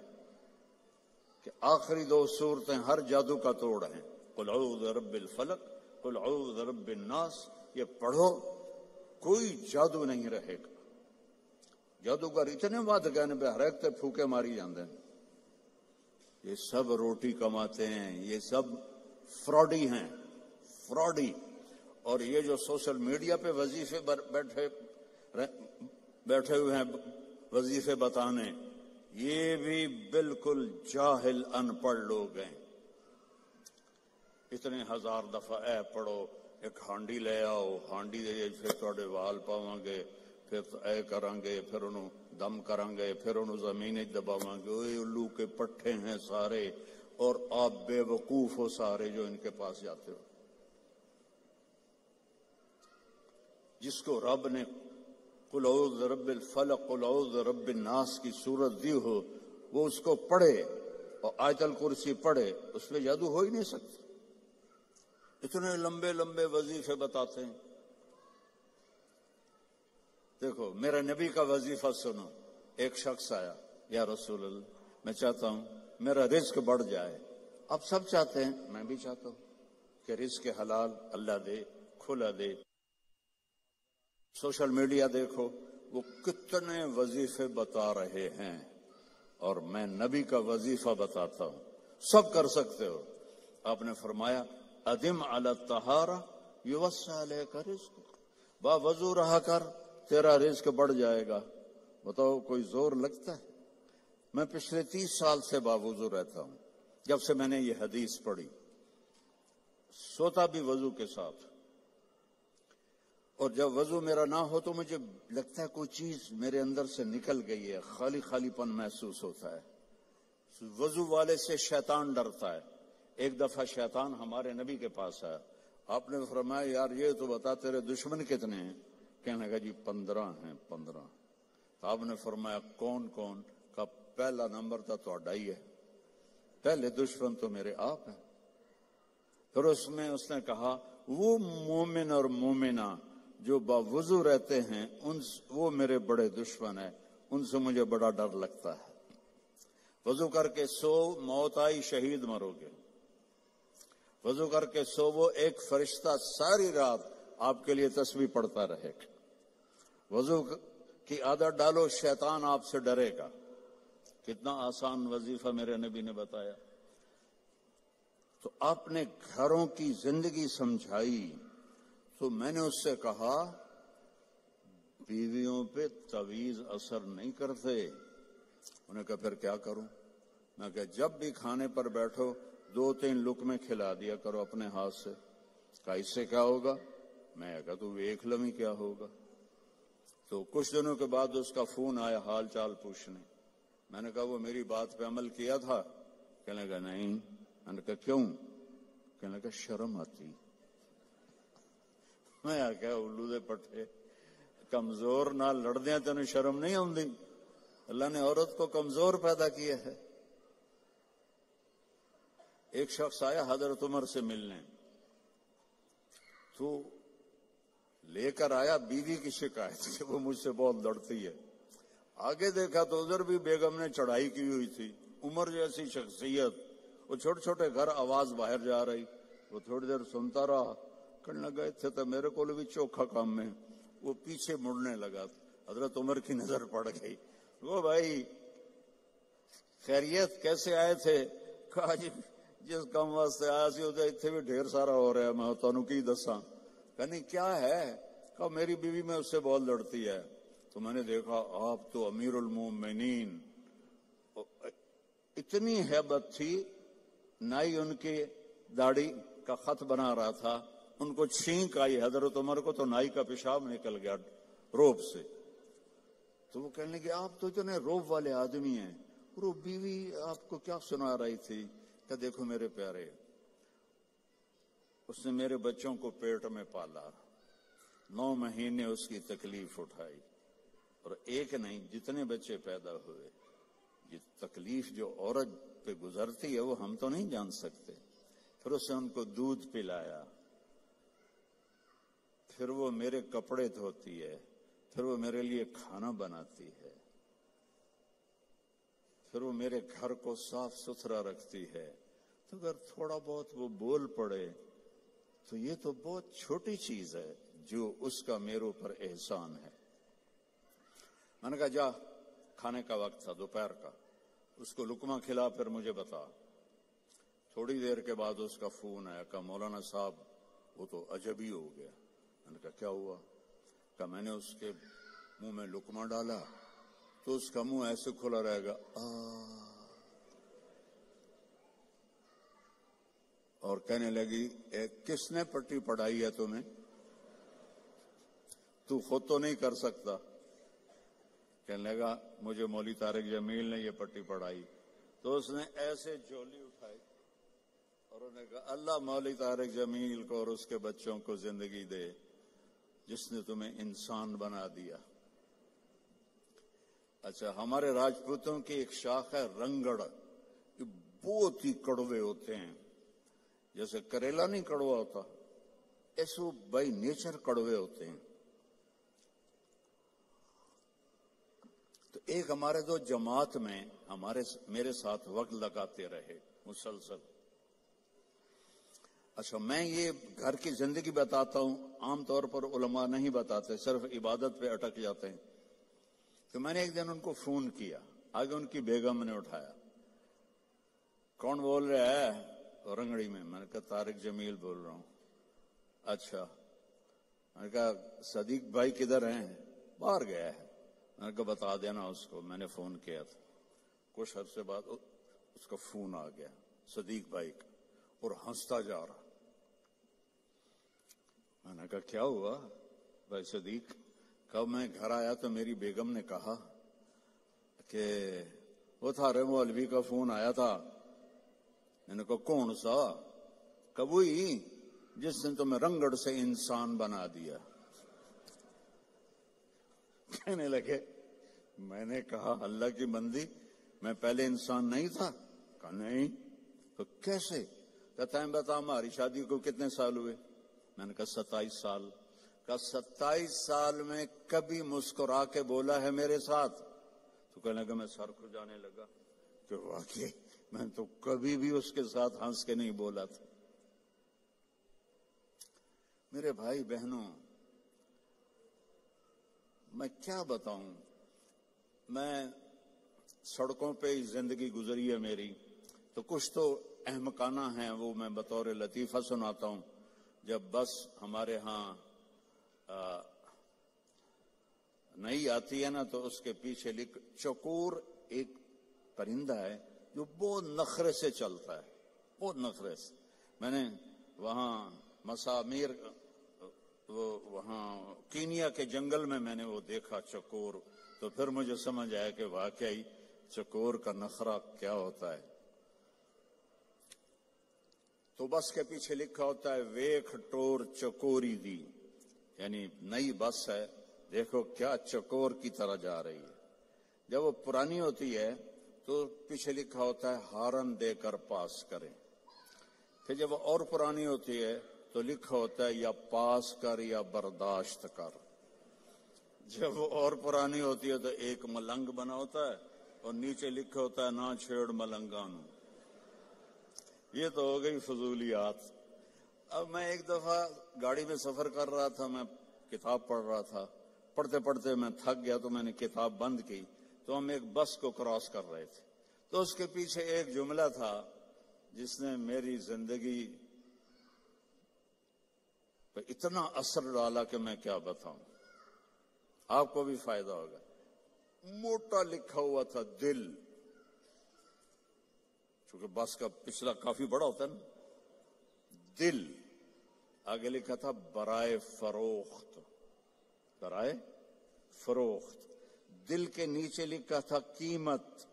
کہ آخری 2 صورتیں ہر جادو کا توڑ ہیں. قل اعوذ برب الفلق, قل اعوذ برب الناس. یہ پڑھو, کوئی جادو نہیں رہے گا. جادوگر اتنے ود گئے نے ہر ایک تے پھوکے ماری جاندے ہیں. یہ سب روٹی کماتے ہیں, یہ سب فراڈی ہیں, فراڈی. اور یہ جو سوشل میڈیا پہ وظیفے بیٹھے ہوئے ہیں وظیفے بتانے, یہ بھی بالکل جاہل ان پڑھ لوگ ہیں. اتنے 1000 دفعہ اے پڑھو, ایک ہانڈی لے آؤ, ہانڈی دے پھر تھوڑے وال پاواں گے, پھر اے کریں گے, پھر انہوں دم کریں گے, پھر انہوں زمین دباواں گے. اوے الو کے پٹھے ہیں سارے, اور آپ بے وقوف ہو سارے جو ان کے پاس جاتے ہو. جس کو رب نے قل اعوذ برب الفلق قل اعوذ برب الناس کی صورت دی ہو, وہ اس کو پڑھے اور آیت الکرسی پڑھے, اس پہ جادو ہو ہی نہیں سکتا. اتنے لمبے لمبے وظیفے بتاتے ہیں. دیکھو میرے نبی کا وظیفہ سنو. ایک شخص آیا, یا رسول اللہ, میں چاہتا ہوں میرا رزق بڑھ جائے. آپ سب چاہتے ہیں, میں بھی چاہتا ہوں کہ رزق حلال اللہ دے, کھلا دے. سوشل میڈیا دیکھو, وہ کتنے وظیفے بتا رہے ہیں, اور میں نبی کا وظیفہ بتاتا ہوں. سب کر سکتے ہو. آپ نے فرمایا ادم علی الطہارہ یوسع علیک رزق, با وضو رہا کر, تیرا رزق بڑھ جائے گا. بتاؤ کوئی زور لگتا ہے؟ میں پچھلے 30 سال سے باوضو رہتا ہوں. جب سے میں نے یہ حدیث پڑھی, سوتا بھی وضو کے ساتھ, اور جب وضو میرا نہ ہو تو مجھے لگتا ہے کوئی چیز میرے اندر سے نکل گئی ہے, خالی خالی پن محسوس ہوتا ہے. وضو والے سے شیطان ڈرتا ہے. ایک دفعہ شیطان ہمارے نبی کے پاس آیا. آپ نے فرمایا یار یہ تو بتا تیرے دشمن کتنے ہیں؟ کہنے لگا جی 15 ہیں. 15. تو آپ نے فرمایا کون کون؟ کا پہلا نمبر تو تہاڈا ہی ہے, پہلے دشمن تو میرے آپ ہیں. پھر اس نے کہا وہ مومن اور مومنہ جو باوضو رہتے ہیں وہ میرے بڑے دشمن ہیں, ان سے مجھے بڑا ڈر لگتا ہے. وضو کر کے سو, موت آئی شہید مرو گے. وضو کر کے سو, وہ ایک فرشتہ ساری رات آپ کے لیے تسبیح پڑھتا رہے گا. وضو کی عادت ڈالو, شیطان آپ سے ڈرے گا. کتنا آسان وظیفہ میرے نبی نے بتایا. تو آپ نے گھروں کی زندگی سمجھائی. تو میں نے اس سے کہا بیویوں پہ تعویذ اثر نہیں کرتے. انہوں نے کہا پھر کیا کروں؟ میں کہا جب بھی کھانے پر بیٹھو 2-3 لقمے کھلا دیا کرو اپنے ہاتھ سے. کہا اس سے کیا ہوگا؟ میں کہا تو دیکھ لیں کیا ہوگا. تو کچھ دنوں کے بعد اس کا فون آیا حال چال پوچھنے. میں نے کہا وہ میری بات پہ عمل کیا تھا؟ کہنے لگا نہیں. میں نے کہا کیوں؟ کہنے لگا شرم آتی. میں آخیا الو دے پٹھے, کمزور نال لڑدیاں تینوں شرم نہیں آتی؟ اللہ نے عورت کو کمزور پیدا کیا ہے. ایک شخص آیا حضرت عمر سے ملنے, تو لے کر آیا بیوی کی شکایت کہ وہ مجھ سے بہت لڑتی ہے. آگے دیکھا تو ادھر بھی بیگم نے چڑھائی کی ہوئی تھی. عمر جیسی شخصیت, وہ چھوٹے چھوٹے گھر, آواز باہر جا رہی. وہ تھوڑی دیر سنتا رہا, کہنے لگا تھے تو میرے کو بھی چوکھا کام میں. وہ پیچھے مڑنے لگا. حضرت عمر کی نظر پڑ گئی. وہ بھائی خیریت, کیسے آئے تھے؟ کہا جی جس کام واسطے آیا سی اتنے بھی ڈھیر سارا ہو رہا ہے, میں تمہیں کی دساں. کہنی کیا ہے؟ کہا میری بیوی میں اس سے بہت لڑتی ہے. تو میں نے دیکھا آپ تو امیر المومنین, اتنی ہیبت تھی. نائی ان کی داڑھی کا خط بنا رہا تھا, ان کو چھینک آئی حضرت عمر کو, تو نائی کا پیشاب نکل گیا روب سے. تو وہ کہنے لگے آپ تو اتنے روب والے آدمی ہیں, وہ بیوی آپ کو کیا سنا رہی تھی؟ کہ دیکھو میرے پیارے, اس نے میرے بچوں کو پیٹ میں پالا, 9 مہینے اس کی تکلیف اٹھائی, اور ایک نہیں جتنے بچے پیدا ہوئے یہ تکلیف جو عورت پہ گزرتی ہے وہ ہم تو نہیں جان سکتے. پھر اسے ان کو دودھ پلایا، پھر وہ میرے کپڑے دھوتی ہے، پھر وہ میرے لیے کھانا بناتی ہے، پھر وہ میرے گھر کو صاف ستھرا رکھتی ہے. تو اگر تھوڑا بہت وہ بول پڑے تو یہ تو بہت چھوٹی چیز ہے جو اس کا میرے اوپر احسان ہے. میں نے کہا جا، کھانے کا وقت تھا دوپہر کا، اس کو لقمہ کھلا پھر مجھے بتا. تھوڑی دیر کے بعد اس کا فون آیا، کہا مولانا صاحب وہ تو عجب ہی ہو گیا. میں نے کہا کیا ہوا؟ کہا میں نے اس کے منہ میں لقمہ ڈالا تو اس کا منہ ایسے کھلا رہے گا اور کہنے لگی کس نے پٹی پڑھائی ہے تمہیں؟ تو خود تو نہیں کر سکتا. کہنے لگا مجھے مولوی طارق جمیل نے یہ پٹی پڑھائی. تو اس نے ایسے جھولی اٹھائی اور انہوں نے کہا اللہ مولوی طارق جمیل کو اور اس کے بچوں کو زندگی دے جس نے تمہیں انسان بنا دیا. اچھا، ہمارے راجپوتوں کی ایک شاخ ہے رنگڑ، یہ بہت ہی کڑوے ہوتے ہیں. جیسے کریلا نہیں کڑوا ہوتا، ایسے وہ بائی نیچر کڑوے ہوتے ہیں. تو ایک ہمارے دو جماعت میں میرے ساتھ وقت لگاتے رہے مسلسل. اچھا، میں یہ گھر کی زندگی بتاتا ہوں، عام طور پر علماء نہیں بتاتے، صرف عبادت پہ اٹک جاتے ہیں. تو میں نے ایک دن ان کو فون کیا، آگے ان کی بیگم نے اٹھایا. کون بول رہا ہے؟ رنگڑی میں. میں نے کہا طارق جمیل بول رہا ہوں. اچھا. میں نے کہا صدیق بھائی کدھر ہیں؟ باہر گیا ہے. میں نے کہا بتا دینا اس کو میں نے فون کیا تھا. کچھ عرصے بعد اس کا فون آ گیا صدیق بھائی کا، اور ہنستا جا رہا. میں نے کہا کیا ہوا بھائی صدیق؟ کب میں گھر آیا تو میری بیگم نے کہا کہ وہ تھارے مولوی کا فون آیا تھا. میں نے کہا کون سا؟ کب ہوئی جس نے تمہیں رنگڑ سے انسان بنا دیا. کہنے لگے میں نے کہا اللہ کی بندی میں پہلے انسان نہیں تھا؟ کہا نہیں. تو کیسے؟ کہتا ہے بتا ہماری شادی کو کتنے سال ہوئے؟ میں نے کہا 27 سال. کہا 27 سال میں کبھی مسکرا کے بولا ہے میرے ساتھ؟ تو کہنے لگا میں سر کھجانے لگا کہ واقعی میں تو کبھی بھی اس کے ساتھ ہنس کے نہیں بولا تھا. میرے بھائی بہنوں، میں کیا بتاؤں، میں سڑکوں پہ زندگی گزری ہے میری، تو کچھ تو احمقانہ ہیں وہ میں بطور لطیفہ سناتا ہوں. جب بس ہمارے ہاں نہیں آتی ہے نا تو اس کے پیچھے چکور ایک پرندہ ہے جو بہت نخرے سے چلتا ہے، بہت نخرے سے. میں نے وہاں مسامیر وہاں کینیا کے جنگل میں نے وہ دیکھا چکور، تو پھر مجھے سمجھ آیا کہ واقعی چکور کا نخرہ کیا ہوتا ہے. تو بس کے پیچھے لکھا ہوتا ہے ویکھ ٹور چکوری دی، یعنی نئی بس ہے، دیکھو کیا چکور کی طرح جا رہی ہے. جب وہ پرانی ہوتی ہے تو پیچھے لکھا ہوتا ہے ہارن دے کر پاس کریں. پھر جب وہ اور پرانی ہوتی ہے تو لکھا ہوتا ہے یا پاس کر یا برداشت کر. جب وہ اور پرانی ہوتی ہے تو ایک ملنگ بنا ہوتا ہے اور نیچے لکھا ہوتا ہے نہ چھیڑ ملنگانو. یہ تو ہو گئی فضولیات. اب میں ایک دفعہ گاڑی میں سفر کر رہا تھا، میں کتاب پڑھ رہا تھا، پڑھتے پڑھتے میں تھک گیا تو میں نے کتاب بند کی. تو ہم ایک بس کو کراس کر رہے تھے تو اس کے پیچھے ایک جملہ تھا جس نے میری زندگی پہ اتنا اثر ڈالا کہ میں کیا بتاؤں. آپ کو بھی فائدہ ہوگا. موٹا لکھا ہوا تھا دل، چونکہ بس کا پچھلا کافی بڑا ہوتا ہے نا. دل آگے لکھا تھا برائے فروخت، برائے فروخت. دل کے نیچے لکھا تھا قیمت،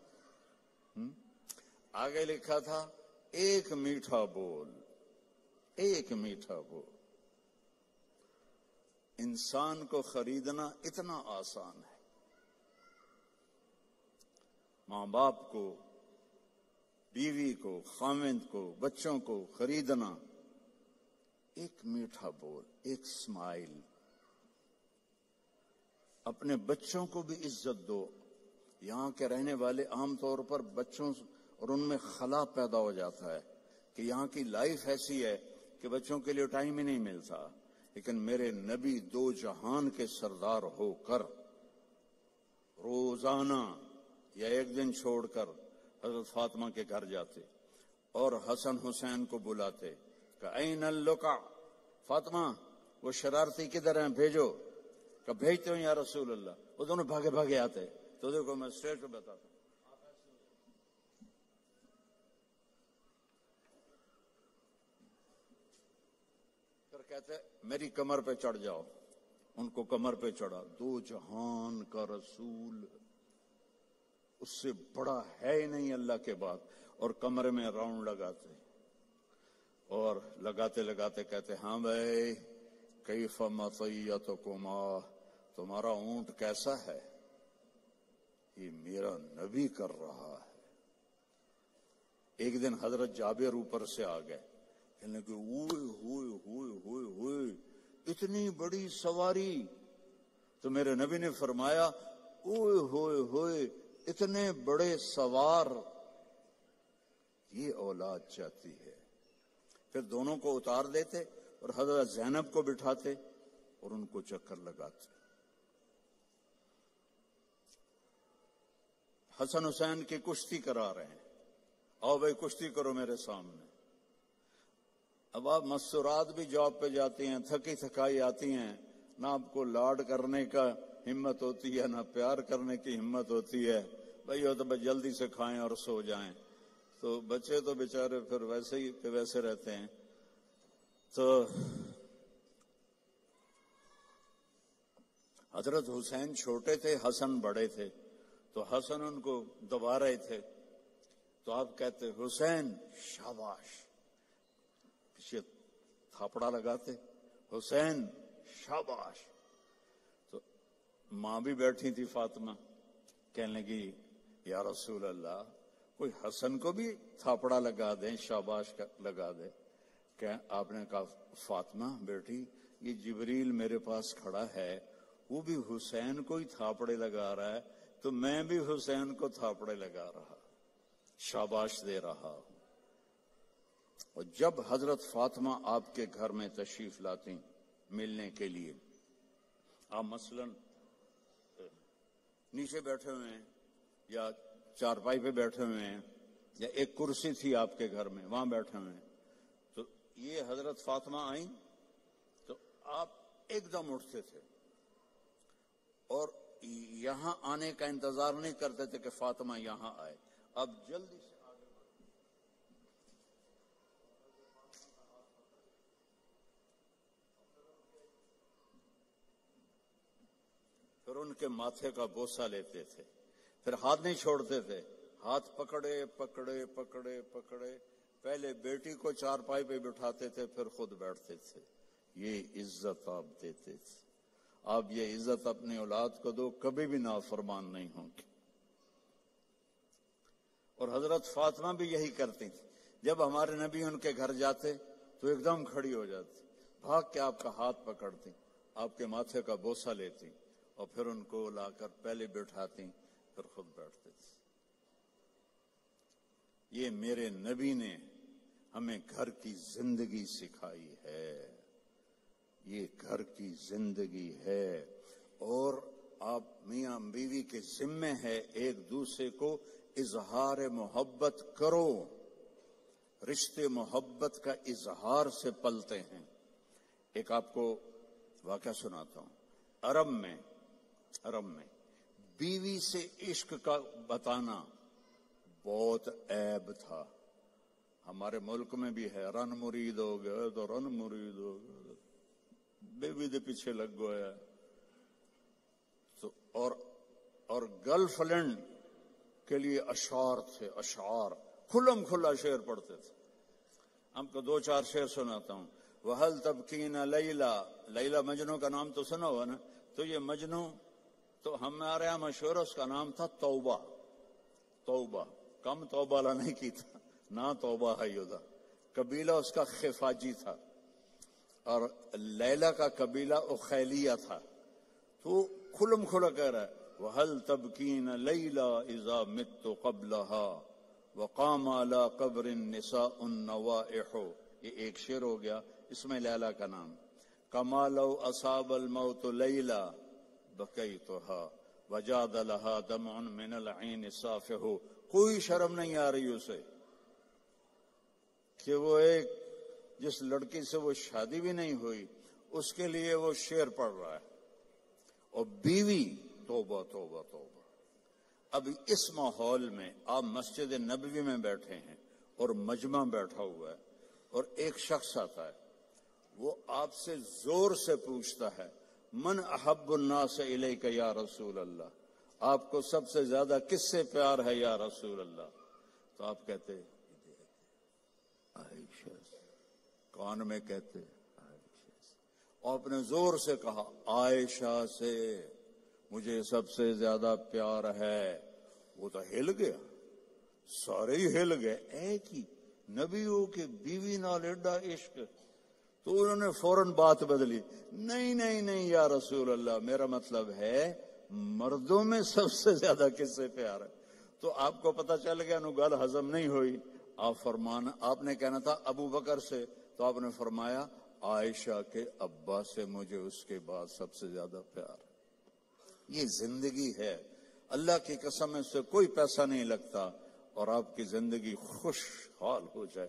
آگے لکھا تھا ایک میٹھا بول، ایک میٹھا بول. انسان کو خریدنا اتنا آسان ہے. ماں باپ کو، بیوی کو، خاوند کو، بچوں کو خریدنا، ایک میٹھا بول، ایک اسمائل. اپنے بچوں کو بھی عزت دو. یہاں کے رہنے والے عام طور پر بچوں اور ان میں خلا پیدا ہو جاتا ہے کہ یہاں کی لائف ایسی ہے کہ بچوں کے لیے ٹائم ہی نہیں ملتا. لیکن میرے نبی دو جہان کے سردار ہو کر روزانہ یا ایک دن چھوڑ کر حضرت فاطمہ کے گھر جاتے اور حسن حسین کو بلاتے کہ این اللقا، فاطمہ وہ شرارتی کدھر ہیں، بھیجو. کہ بھیجتے ہوں یا رسول اللہ. وہ دونوں بھاگے بھاگے آتے. تو دیکھو میں اسٹیج پہ بتاتا ہوں. پھر کہتے میری کمر پہ چڑھ جاؤ. ان کو کمر پہ چڑھا. دو جہان کا رسول، اس سے بڑا ہے ہی نہیں اللہ کے بعد. اور کمرے میں راؤنڈ لگاتے اور لگاتے لگاتے کہتے ہاں بھائی کیف مطیتکما، تمہارا اونٹ کیسا ہے؟ یہ میرا نبی کر رہا ہے. ایک دن حضرت جابر اوپر سے آ گئے، کہنے کہ ہوئے ہوئے ہوئے ہوئے ہوئے اتنی بڑی سواری. تو میرے نبی نے فرمایا اوئے ہوئے ہوئے اتنے بڑے سوار، یہ اولاد چاہتی ہے. پھر دونوں کو اتار دیتے اور حضرت زینب کو بٹھاتے اور ان کو چکر لگاتے. حسن حسین کی کشتی کرا رہے ہیں. آؤ بھائی کشتی کرو میرے سامنے. اب آپ مستورات بھی جاب پہ جاتی ہیں، تھکی تھکائی آتی ہیں، نہ آپ کو لاڈ کرنے کا ہمت ہوتی ہے نہ پیار کرنے کی ہمت ہوتی ہے. بھائی ہو تو بس جلدی سے کھائیں اور سو جائیں. تو بچے تو بیچارے پھر ویسے ہی کہ ویسے رہتے ہیں. تو حضرت حسین چھوٹے تھے، حسن بڑے تھے. تو حسن ان کو دبا رہے تھے. تو آپ کہتے حسین شاباش، پیچھے تھاپڑا لگاتے حسین شاباش. تو ماں بھی بیٹھی تھی فاطمہ، کہنے لگی یا رسول اللہ کوئی حسن کو بھی تھاپڑا لگا دیں، شاباش لگا دے. کہ آپ نے کہا فاطمہ بیٹی یہ جبریل میرے پاس کھڑا ہے، وہ بھی حسین کو ہی تھاپڑے لگا رہا ہے، تو میں بھی حسین کو تھاپڑے لگا رہا، شاباش دے رہا ہوں. اور جب حضرت فاطمہ آپ کے گھر میں تشریف لاتی ملنے کے لیے، آپ مثلاً نیچے بیٹھے ہوئے ہیں یا چارپائی پہ بیٹھے ہوئے ہیں یا ایک کرسی تھی آپ کے گھر میں وہاں بیٹھے ہوئے ہیں، تو یہ حضرت فاطمہ آئیں تو آپ ایک دم اٹھتے تھے اور یہاں آنے کا انتظار نہیں کرتے تھے کہ فاطمہ یہاں آئے. اب جلدی سے آگے بڑھتے، پھر ان کے ماتھے کا بوسہ لیتے تھے، پھر ہاتھ نہیں چھوڑتے تھے، ہاتھ پکڑے پکڑے پکڑے پکڑے، پہلے بیٹی کو چارپائی پہ بٹھاتے تھے پھر خود بیٹھتے تھے. یہ عزت آپ دیتے تھے. آپ یہ عزت اپنی اولاد کو دو، کبھی بھی نافرمان نہیں ہوں گے. اور حضرت فاطمہ بھی یہی کرتی تھی. جب ہمارے نبی ان کے گھر جاتے تو ایک دم کھڑی ہو جاتی، بھاگ کے آپ کا ہاتھ پکڑتی، آپ کے ماتھے کا بوسہ لیتی اور پھر ان کو لا کر پہلے بٹھاتی پھر خود بیٹھتے تھے. یہ میرے نبی نے ہمیں گھر کی زندگی سکھائی ہے، یہ گھر کی زندگی ہے. اور آپ میاں بیوی کے ذمے ہے ایک دوسرے کو اظہار محبت کرو. رشتے محبت کا اظہار سے پلتے ہیں. ایک آپ کو واقعہ سناتا ہوں. عرب میں بیوی سے عشق کا بتانا بہت عیب تھا. ہمارے ملک میں بھی ہے، رن مرید ہو گئے تو رن مرید ہو گئے، بیوی دے پیچھے لگ گیا. تو اور گرل فرینڈ کے لیے اشعار تھے، اشعار کھلم کھلا شعر پڑھتے تھے. ہم کو دو چار شعر سناتا ہوں. وَهَلْ تَبْكِينَ لَيْلَا، لیلا مجنو کا نام تو سنا ہوا نا. تو یہ مجنو تو ہمارے یہاں مشہور، اس کا نام تھا توبہ. توبہ کم توبہ والا نہیں کی تھا نہ توبہ ہے یودا قبیلہ اس کا خفاجی تھا اور لیلا کا قبیلہ اخیلیہ تھا تو کھلم کھلا کہہ رہا ہے وَهَلْ تَبْكِينَ لَيْلَا إِذَا مِتُّ قَبْلَهَا وَقَامَ عَلَى قَبْرِ النِّسَاءُ النَّوَائِحُ یہ ایک شعر ہو گیا اس میں لیلا کا نام كَمَا لَوْ أَصَابَ الْمَوْتُ لَيْلَا بَكَيْتُهَا وَجَادَ لَهَا دَمْعٌ مِّنَ الْعَيْنِ صَافِحُ کوئی شرم نہیں آ رہی اسے کہ وہ ایک جس لڑکی سے وہ شادی بھی نہیں ہوئی اس کے لیے وہ شعر پڑھ رہا ہے اور بیوی توبہ توبہ توبہ. اب اس ماحول میں آپ مسجد نبوی میں بیٹھے ہیں اور مجمع بیٹھا ہوا ہے اور ایک شخص آتا ہے وہ آپ سے زور سے پوچھتا ہے من احب الناس الیک یا رسول اللہ آپ کو سب سے زیادہ کس سے پیار ہے یا رسول اللہ تو آپ کہتے عائشہ کان میں کہتے آپ نے زور سے کہا عائشہ سے مجھے سب سے زیادہ پیار ہے وہ تو ہل گیا سارے ہی ہل گئے ایک ہی نبیوں کے بیوی نال ایڈا عشق تو انہوں نے فوراً بات بدلی نہیں نہیں نہیں یا رسول اللہ میرا مطلب ہے مردوں میں سب سے زیادہ کس سے پیار ہے تو آپ کو پتہ چل گیا نو گل ہضم نہیں ہوئی آپ نے کہنا تھا ابو بکر سے تو آپ نے فرمایا عائشہ کے ابا سے مجھے اس کے بعد سب سے زیادہ پیار ہے. یہ زندگی ہے اللہ کی قسم اس سے کوئی پیسہ نہیں لگتا اور آپ کی زندگی خوشحال ہو جائے.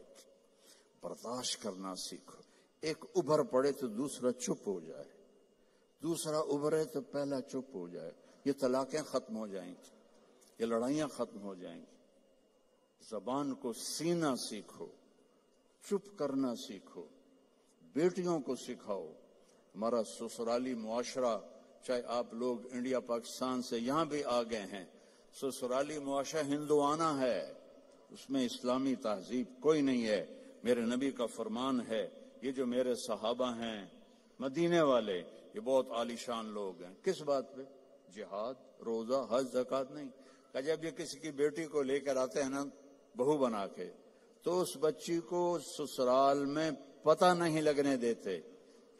برداشت کرنا سیکھو ایک ابھر پڑے تو دوسرا چپ ہو جائے دوسرا ابھرے تو پہلا چپ ہو جائے یہ طلاقیں ختم ہو جائیں گی یہ لڑائیاں ختم ہو جائیں گی. زبان کو سینا سیکھو چپ کرنا سیکھو بیٹیوں کو سکھاؤ. ہمارا سسرالی معاشرہ چاہے آپ لوگ انڈیا پاکستان سے یہاں بھی آ گئے ہیں سسرالی معاشرہ ہندوانہ ہے اس میں اسلامی تہذیب کوئی نہیں ہے. میرے نبی کا فرمان ہے یہ جو میرے صحابہ ہیں مدینے والے یہ بہت عالی شان لوگ ہیں کس بات پہ جہاد روزہ حج زکوٰۃ نہیں کہ جب یہ کسی کی بیٹی کو لے کر آتے ہیں نا بہو بنا کے تو اس بچی کو سسرال میں پتہ نہیں لگنے دیتے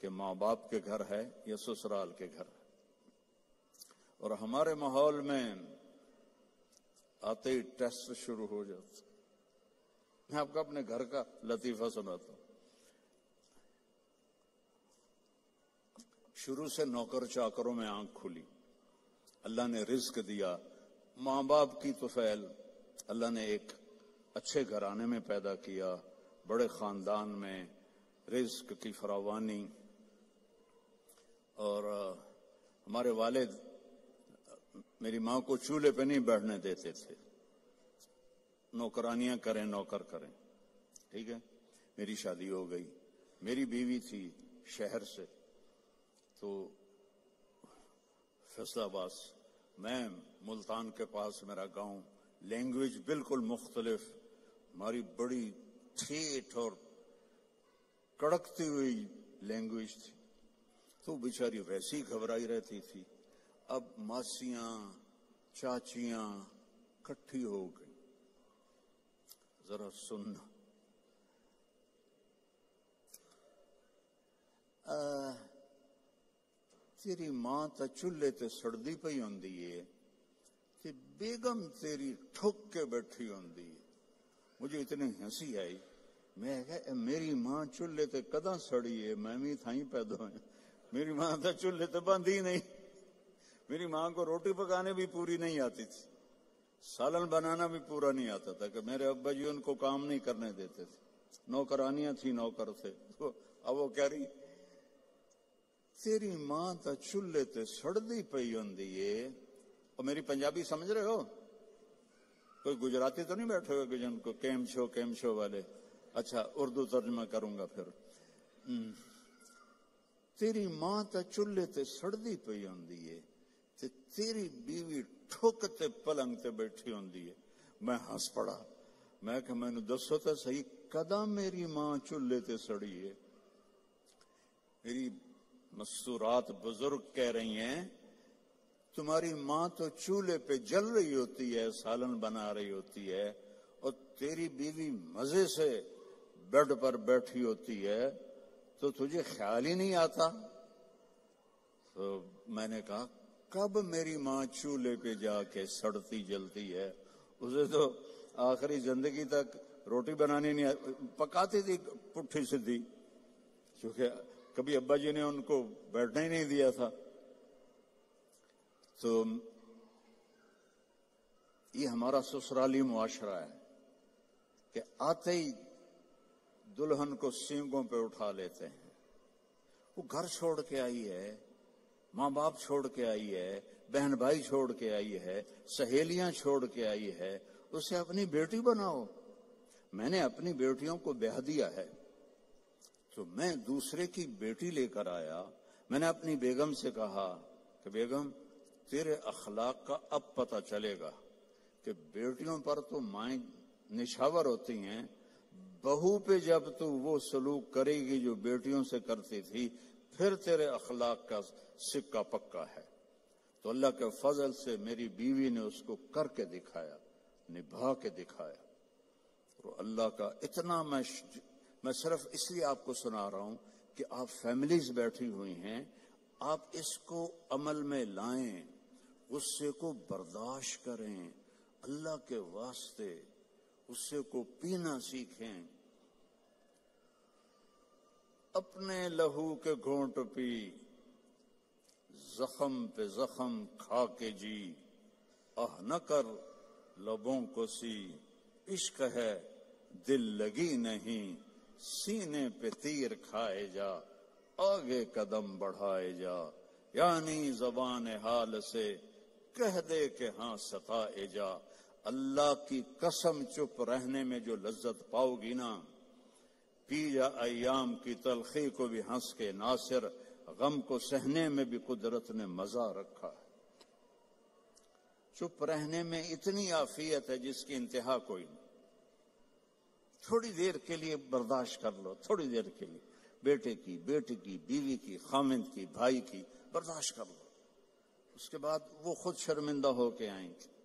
کہ ماں باپ کے گھر ہے یا سسرال کے گھر ہے. اور ہمارے ماحول میں آتے ہی ٹیسٹ شروع ہو جاتا. میں آپ کو اپنے گھر کا لطیفہ سناتا ہوں. شروع سے نوکر چاکروں میں آنکھ کھلی اللہ نے رزق دیا ماں باپ کی طفیل اللہ نے ایک اچھے گھرانے میں پیدا کیا بڑے خاندان میں رزق کی فراوانی اور ہمارے والد میری ماں کو چولہے پہ نہیں بیٹھنے دیتے تھے نوکرانیاں کریں نوکر کریں ٹھیک ہے. میری شادی ہو گئی میری بیوی تھی شہر سے تو فیصلہ آباد میں ملتان کے پاس میرا گاؤں لینگویج بالکل مختلف ہماری بڑی ٹھیٹ اور کڑکتی ہوئی لینگویج تھی تو بیچاری ویسی گھبرائی رہتی تھی. اب ماسیاں چاچیاں کٹھی ہو گئی ذرا سننا تیری ماں تا چولہے تے سڑدی پئی ہوندی ہے تے بیگم تیری ٹھک کے بیٹھی ہوندی ہے. مجھے اتنی ہنسی آئی میں کہا میری ماں چولہے تے کداں سڑی ہے میں بھی تھائیں پیدا ہوئے میری ماں تا چولہے تے بندھی نہیں میری ماں کو روٹی پکانے بھی پوری نہیں آتی تھی سالن بنانا بھی پورا نہیں آتا تھا کہ میرے ابا جی ان کو کام نہیں کرنے دیتے تھے نوکرانیاں تھی نوکر تھے. اب وہ کہہ رہی تیری ماں تا چولہے تے سڑدی پئی ہوندی ہے. اور میری پنجابی سمجھ رہے ہو کوئی گجراتی تو نہیں بیٹھے ہوئے جن کو کیم شو والے اچھا اردو ترجمہ کروں گا پھر. تیری ماں تا چولہے تے سڑدی پئی ہوندی ہے تے تیری بیوی ٹھک تے پلنگ تے بیٹھی ہوندی ہے. میں ہنس پڑا میں کہ میں نے دسو تو صحیح کداں میری ماں چولہے تے سڑی ہے. میری مستورات بزرگ کہہ رہی ہیں تمہاری ماں تو چولہے پہ جل رہی ہوتی ہے، سالن بنا رہی ہوتی ہے، اور تیری بیوی مزے سے بیڈ پر بیٹھی ہوتی ہے، تو تجھے خیال ہی نہیں آتا؟ تو میں نے کہا کب میری ماں چولہے پہ جا کے سڑتی جلتی ہے؟ اسے تو آخری زندگی تک روٹی بنانی نہیں پکاتی تھی پٹھی سیدھی، کیونکہ کبھی ابا جی نے ان کو بیٹھنا ہی نہیں دیا تھا۔ تو یہ ہمارا سسرالی معاشرہ ہے کہ آتے ہی دلہن کو سینگوں پہ اٹھا لیتے ہیں۔ وہ گھر چھوڑ کے آئی ہے، ماں باپ چھوڑ کے آئی ہے، بہن بھائی چھوڑ کے آئی ہے، سہیلیاں چھوڑ کے آئی ہے، اسے اپنی بیٹی بناؤ۔ میں نے اپنی بیٹیوں کو بیاہ دیا ہے، تو میں دوسرے کی بیٹی لے کر آیا۔ میں نے اپنی بیگم سے کہا کہ بیگم تیرے اخلاق کا اب پتہ چلے گا کہ بیٹیوں پر تو مائیں نشاور ہوتی ہیں، بہو پہ جب تو وہ سلوک کرے گی جو بیٹیوں سے کرتی تھی، پھر تیرے اخلاق کا سکہ پکا ہے۔ تو اللہ کے فضل سے میری بیوی نے اس کو کر کے دکھایا، نبھا کے دکھایا۔ اور اللہ کا اتنا میں صرف اس لیے آپ کو سنا رہا ہوں کہ آپ فیملیز بیٹھی ہوئی ہیں، آپ اس کو عمل میں لائیں، غصے کو برداشت کریں، اللہ کے واسطے غصے کو پینا سیکھیں۔ اپنے لہو کے گھونٹ پی، زخم پہ زخم کھا کے جی، آہ نہ کر لبوں کو سی، عشق ہے دل لگی نہیں، سینے پہ تیر کھائے جا، آگے قدم بڑھائے جا، یعنی زبان حال سے کہہ دے کہ ہاں ستائے جا۔ اللہ کی قسم چپ رہنے میں جو لذت پاؤ گی نا، پی جا ایام کی تلخی کو بھی ہنس کے ناصر، غم کو سہنے میں بھی قدرت نے مزہ رکھا ہے۔ چپ رہنے میں اتنی عافیت ہے جس کی انتہا کوئی نہیں۔ تھوڑی دیر کے لیے برداشت کر لو، تھوڑی دیر کے لیے، بیٹے کی، بیٹی کی، بیوی کی، خامند کی، بھائی کی برداشت کر لو، اس کے بعد وہ خود شرمندہ ہو کے آئیں گے۔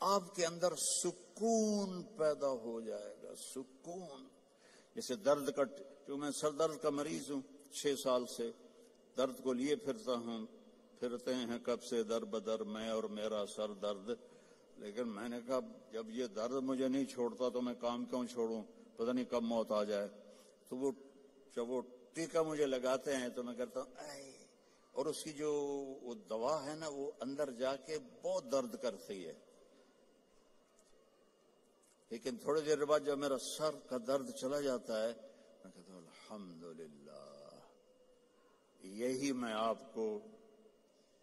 آپ کے اندر سکون پیدا ہو جائے گا، سکون۔ جیسے درد کا، جو میں سر درد کا مریض ہوں 6 سال سے، درد کو لیے پھرتا ہوں، پھرتے ہیں کب سے در بدر میں اور میرا سر درد۔ لیکن میں نے کہا جب یہ درد مجھے نہیں چھوڑتا تو میں کام کیوں چھوڑوں، پتہ نہیں کب موت آ جائے۔ تو جب وہ ٹیکا مجھے لگاتے ہیں تو میں کہتا ہوں اے، اور اس کی جو وہ دوا ہے نا وہ اندر جا کے بہت درد کرتی ہے، لیکن تھوڑی دیر بعد جب میرا سر کا درد چلا جاتا ہے میں کہتا ہوں الحمدللہ، یہی میں آپ کو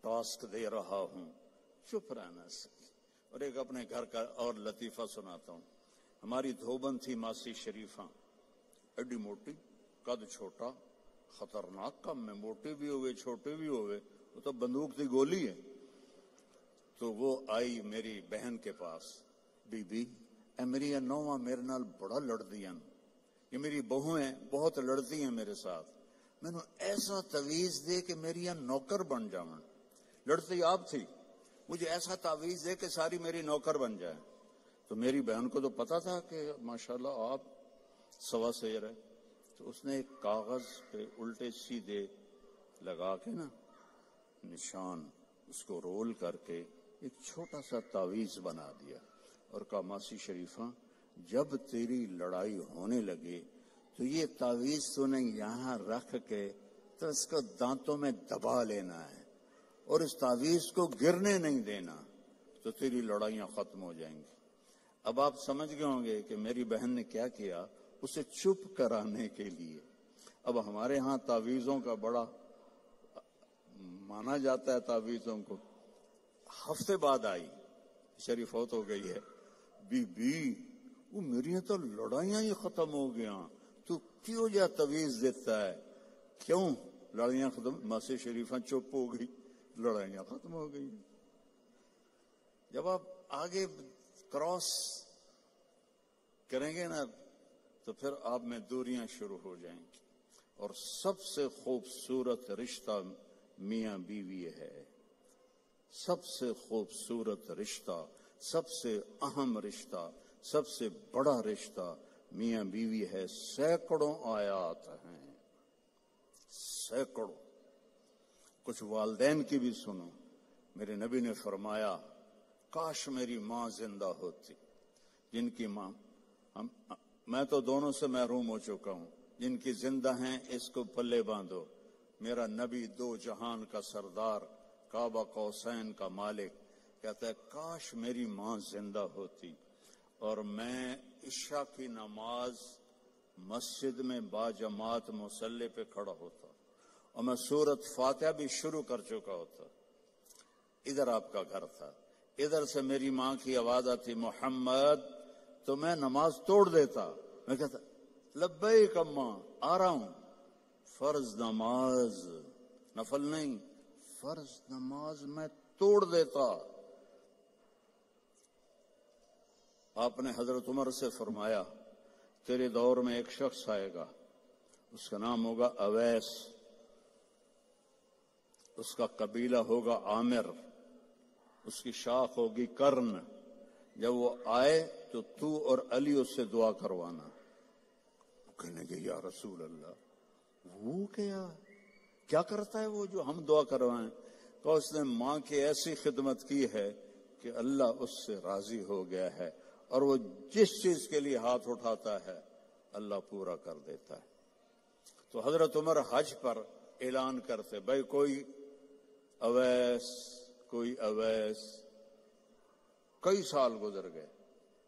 ٹاسک دے رہا ہوں، چپ رہنا سے۔ اور ایک اپنے گھر کا اور لطیفہ سناتا ہوں۔ ہماری دھوبن تھی ماسی شریفہ، ایڈی موٹی، قد چھوٹا، خطرناک کام میں، موٹی بھی ہوئے چھوٹے بھی ہوئے، وہ تو بندوق کی گولی ہے۔ تو وہ آئی میری بہن کے پاس، بی بی اے میری نوواں میرے نال بڑا لڑدی ہیں، یہ میری بہو ہیں بہت لڑتی ہیں میرے ساتھ، میں نے ایسا تعویذ دے کہ میری نوکر بن جاؤں، لڑتی آپ تھی، مجھے ایسا تعویذ دے کہ ساری میری نوکر بن جائے۔ تو میری بہن کو تو پتا تھا کہ ماشاءاللہ آپ سوا سیر ہے، تو اس نے ایک کاغذ پہ الٹے سیدھے لگا کے نا نشان، اس کو رول کر کے ایک چھوٹا سا تعویذ بنا دیا، اور کہا ماسی شریفہ جب تیری لڑائی ہونے لگے تو یہ تعویذ تو نے یہاں رکھ کے تو اس کو دانتوں میں دبا لینا ہے، اور اس تعویذ کو گرنے نہیں دینا، تو تیری لڑائیاں ختم ہو جائیں گی۔ اب آپ سمجھ گئے ہوں گے کہ میری بہن نے کیا کیا، اسے چپ کرانے کے لیے۔ اب ہمارے ہاں تعویذوں کا بڑا مانا جاتا ہے، تعویذوں کو۔ ہفتے بعد آئی، شریف فوت ہو گئی ہے، بی بی وہ میری تو لڑائیاں ہی ختم ہو گیا، تو کیوں جا تعویذ دیتا ہے؟ کیوں لڑائیاں ختم؟ ماسی شریفہ چپ ہو گئی، لڑائیاں ختم ہو گئی۔ جب آپ آگے کراس کریں گے نا تو پھر آپ میں دوریاں شروع ہو جائیں گی۔ اور سب سے خوبصورت رشتہ میاں بیوی ہے. سب سے خوبصورت رشتہ، سب سے اہم رشتہ، سب سے بڑا رشتہ میاں بیوی ہے. سینکڑوں آیات ہیں، سینکڑوں. کچھ والدین کی بھی سنو. میرے نبی نے فرمایا کاش میری ماں زندہ ہوتی. جن کی ماں میں تو دونوں سے محروم ہو چکا ہوں. جن کی زندہ ہیں اس کو پلے باندھو. میرا نبی دو جہان کا سردار، کعبہ قوسین کا مالک، کہتا ہے کاش میری ماں زندہ ہوتی اور میں عشاء کی نماز مسجد میں باجماعت مصلی پہ کھڑا ہوتا اور میں سورۃ فاتحہ بھی شروع کر چکا ہوتا. ادھر آپ کا گھر تھا، ادھر سے میری ماں کی آواز آتی محمد، تو میں نماز توڑ دیتا. میں کہتا لبیک اماں، آ رہا ہوں. فرض نماز، نفل نہیں، فرض نماز میں توڑ دیتا. آپ نے حضرت عمر سے فرمایا تیرے دور میں ایک شخص آئے گا، اس کا نام ہوگا اویس، اس کا قبیلہ ہوگا عامر، اس کی شاخ ہوگی کرن. جب وہ آئے تو تو اور علی اس سے دعا کروانا. کہنے کہ یا رسول اللہ وہ کیا کرتا ہے وہ جو ہم دعا کروائیں؟ تو اس نے ماں کی ایسی خدمت کی ہے کہ اللہ اس سے راضی ہو گیا ہے اور وہ جس چیز کے لیے ہاتھ اٹھاتا ہے اللہ پورا کر دیتا ہے. تو حضرت عمر حج پر اعلان کرتے بھائی کوئی اویس، کوئی اویس. کئی سال گزر گئے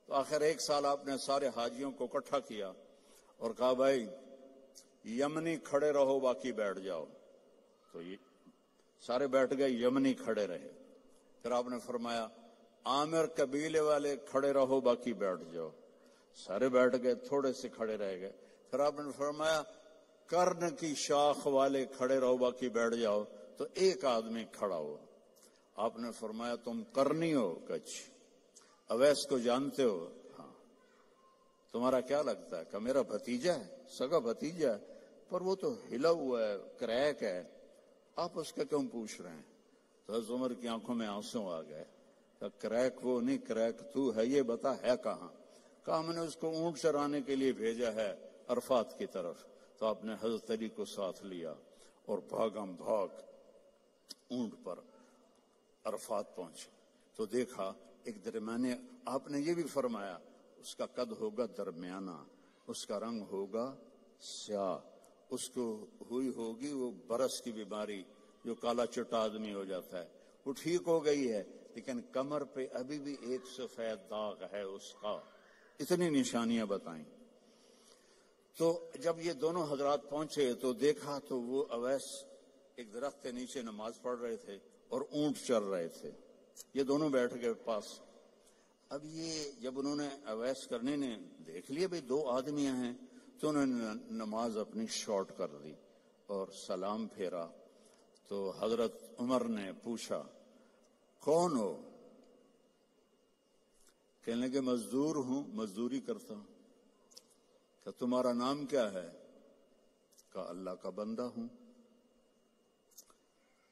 تو آخر ایک سال آپ نے سارے حاجیوں کو اکٹھا کیا اور کہا بھائی یمنی کھڑے رہو باقی بیٹھ جاؤ. تو یہ سارے بیٹھ گئے، یمنی کھڑے رہے. پھر آپ نے فرمایا عامر قبیلے والے کھڑے رہو باقی بیٹھ جاؤ. سارے بیٹھ گئے، تھوڑے سے کھڑے رہ گئے. پھر آپ نے فرمایا کرن کی شاخ والے کھڑے رہو باقی بیٹھ جاؤ. تو ایک آدمی کھڑا ہوا. آپ نے فرمایا تم کرنی ہو؟ کچھ اویس کو جانتے ہو؟ ہاں. تمہارا کیا لگتا ہے؟ کہ میرا بھتیجا ہے، سگا بھتیجا ہے، پر وہ تو ہلا ہوا ہے، کریک ہے، آپ اس کا کیوں پوچھ رہے ہیں؟ تو حضرت عمر کی آنکھوں میں آنسو آ گئے. کہ کریک وہ نہیں، کریک تو ہے، یہ بتا ہے کہاں؟ کہا ہم نے اس کو اونٹ چرانے کے لیے بھیجا ہے عرفات کی طرف. تو آپ نے حضرت علی کو ساتھ لیا اور بھاگم بھاگ اونٹ پر عرفات پہنچے. تو دیکھا ایک درمیانے، آپ نے یہ بھی فرمایا اس کا قد ہوگا درمیانہ، اس کا رنگ ہوگا سیاہ، اس کو ہوئی ہوگی وہ برس کی بیماری جو کالا چٹا آدمی ہو جاتا ہے، وہ ٹھیک ہو گئی ہے لیکن کمر پہ ابھی بھی ایک سفید داغ ہے اس کا. اتنی نشانیاں بتائیں. تو جب یہ دونوں حضرات پہنچے تو دیکھا تو وہ اویس ایک درخت کے نیچے نماز پڑھ رہے تھے اور اونٹ چر رہے تھے. یہ دونوں بیٹھ گئے پاس. اب یہ جب انہوں نے اویس کرنے نے دیکھ لیا بھئی دو آدمیاں ہیں تو انہوں نے نماز اپنی شارٹ کر دی اور سلام پھیرا. تو حضرت عمر نے پوچھا کون ہو؟ کہنے لگے مزدور ہوں، مزدوری کرتا ہوں. کہ تمہارا نام کیا ہے؟ کہا اللہ کا بندہ ہوں.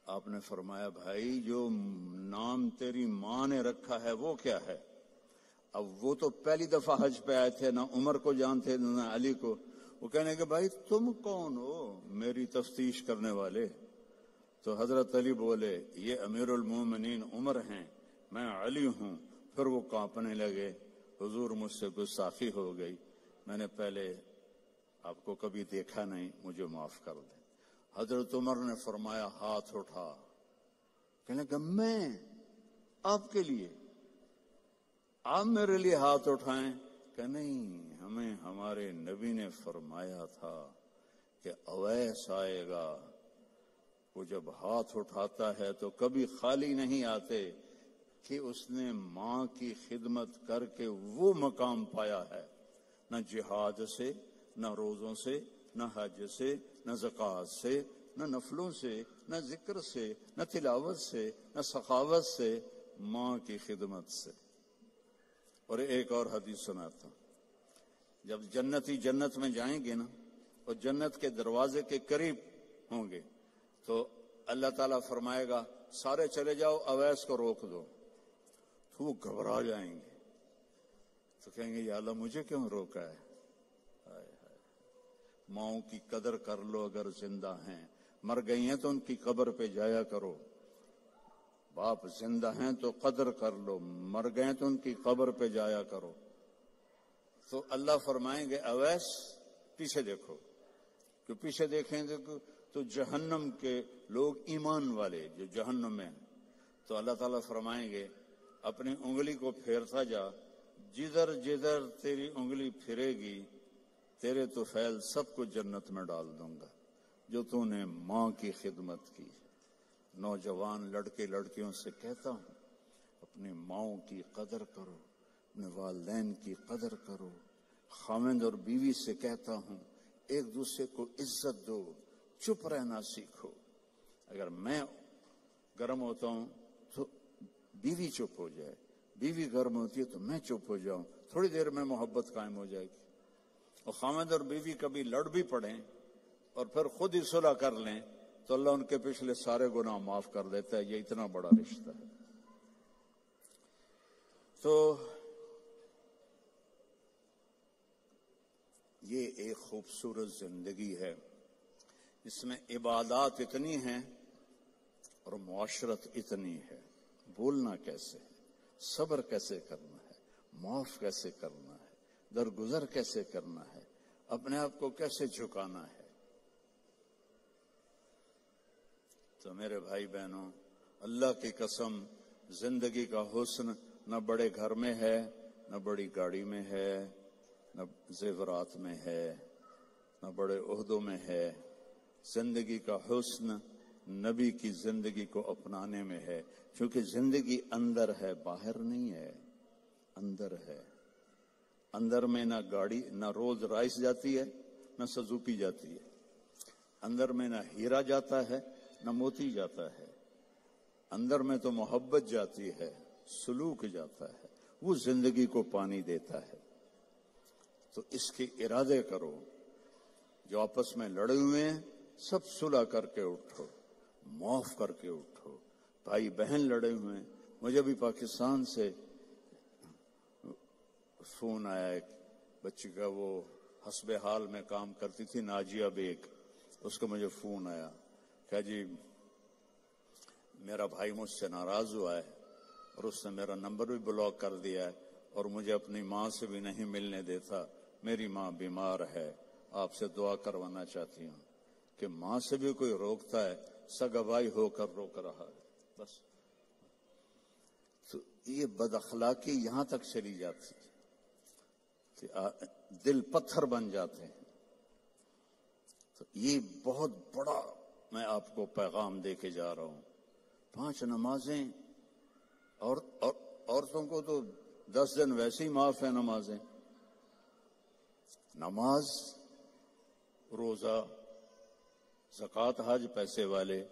آپ نے فرمایا بھائی جو نام تیری ماں نے رکھا ہے وہ کیا ہے؟ اب وہ تو پہلی دفعہ حج پہ آئے تھے، نہ عمر کو جانتے نہ علی کو. وہ کہنے کہ بھائی تم کون ہو میری تفتیش کرنے والے؟ تو حضرت علی بولے یہ امیر المومنین عمر ہیں، میں علی ہوں. پھر وہ کانپنے لگے. حضور مجھ سے گستاخی ہو گئی، میں نے پہلے آپ کو کبھی دیکھا نہیں، مجھے معاف کر دیں. حضرت عمر نے فرمایا ہاتھ اٹھا. کہنے کہ میں آپ کے لیے، آپ میرے لیے ہاتھ اٹھائیں؟ کہ نہیں، ہمیں ہمارے نبی نے فرمایا تھا کہ اویس آئے گا، وہ جب ہاتھ اٹھاتا ہے تو کبھی خالی نہیں آتے کہ اس نے ماں کی خدمت کر کے وہ مقام پایا ہے. نہ جہاد سے، نہ روزوں سے، نہ حج سے، نہ زکوٰۃ سے، نہ نفلوں سے، نہ ذکر سے، نہ تلاوت سے، نہ سخاوت سے، ماں کی خدمت سے. اور ایک اور حدیث سناتا ہوں. جب جنتی جنت میں جائیں گے نا اور جنت کے دروازے کے قریب ہوں گے تو اللہ تعالیٰ فرمائے گا سارے چلے جاؤ، اویس کو روک دو، تو وہ گھبرا جائیں گے، تو کہیں گے یا اللہ مجھے کیوں روکا ہے؟ ماؤں کی قدر کر لو اگر زندہ ہیں، مر گئی ہیں تو ان کی قبر پہ جایا کرو، باپ زندہ ہیں تو قدر کر لو، مر گئے تو ان کی قبر پہ جایا کرو۔ تو اللہ فرمائیں گے اویس پیچھے دیکھو، کہ پیچھے دیکھیں تو جہنم کے لوگ ایمان والے جو جہنم میں ہیں، تو اللہ تعالیٰ فرمائیں گے اپنی انگلی کو پھیرتا جا، جدھر جدھر تیری انگلی پھرے گی تیرے تو فیل سب کو جنت میں ڈال دوں گا، جو تو نے ماں کی خدمت کی۔ نوجوان لڑکے لڑکیوں سے کہتا ہوں اپنی ماؤں کی قدر کرو، اپنے والدین کی قدر کرو۔ خاوند اور بیوی سے کہتا ہوں ایک دوسرے کو عزت دو، چپ رہنا سیکھو۔ اگر میں گرم ہوتا ہوں تو بیوی چپ ہو جائے، بیوی گرم ہوتی ہے تو میں چپ ہو جاؤں، تھوڑی دیر میں محبت قائم ہو جائے گی۔ اور خاوند اور بیوی کبھی لڑ بھی پڑیں اور پھر خود ہی صلح کر لیں تو اللہ ان کے پچھلے سارے گناہ معاف کر دیتا ہے۔ یہ اتنا بڑا رشتہ ہے۔ تو یہ ایک خوبصورت زندگی ہے، اس میں عبادات اتنی ہیں اور معاشرت اتنی ہے۔ بولنا کیسے ہے، صبر کیسے کرنا ہے، معاف کیسے کرنا ہے، درگزر کیسے کرنا ہے، اپنے آپ کو کیسے جھکانا ہے۔ تو میرے بھائی بہنوں، اللہ کی قسم زندگی کا حسن نہ بڑے گھر میں ہے، نہ بڑی گاڑی میں ہے، نہ زیورات میں ہے، نہ بڑے عہدوں میں ہے۔ زندگی کا حسن نبی کی زندگی کو اپنانے میں ہے، کیونکہ زندگی اندر ہے، باہر نہیں ہے، اندر ہے۔ اندر میں نہ گاڑی، نہ رولز رائس جاتی ہے، نہ سزوکی جاتی ہے۔ اندر میں نہ ہیرا جاتا ہے، نہ موتی جاتا ہے۔ اندر میں تو محبت جاتی ہے، سلوک جاتا ہے، وہ زندگی کو پانی دیتا ہے۔ تو اس کے ارادے کرو، جو آپس میں لڑے ہوئے ہیں سب صلح کر کے اٹھو، معاف کر کے اٹھو۔ بھائی بہن لڑے ہوئے ہیں، مجھے بھی پاکستان سے فون آیا ایک بچی کا، وہ حسب حال میں کام کرتی تھی، ناجیہ بیگ، اس کا مجھے فون آیا کہ جی میرا بھائی مجھ سے ناراض ہوا ہے اور اس نے میرا نمبر بھی بلاک کر دیا ہے اور مجھے اپنی ماں سے بھی نہیں ملنے دیتا، میری ماں بیمار ہے، آپ سے دعا کروانا چاہتی ہوں۔ کہ ماں سے بھی کوئی روکتا ہے، سگا بھائی ہو کر روک رہا ہے۔ بس تو یہ بد اخلاقی یہاں تک چلی جاتی ہے کہ دل پتھر بن جاتے ہیں۔ تو یہ بہت بڑا میں آپ کو پیغام دے کے جا رہا ہوں۔ 5 نمازیں، اور عورتوں کو تو 10 دن ویسے ہی معاف ہے نمازیں، نماز، روزہ، زکوٰۃ، حج، پیسے والے،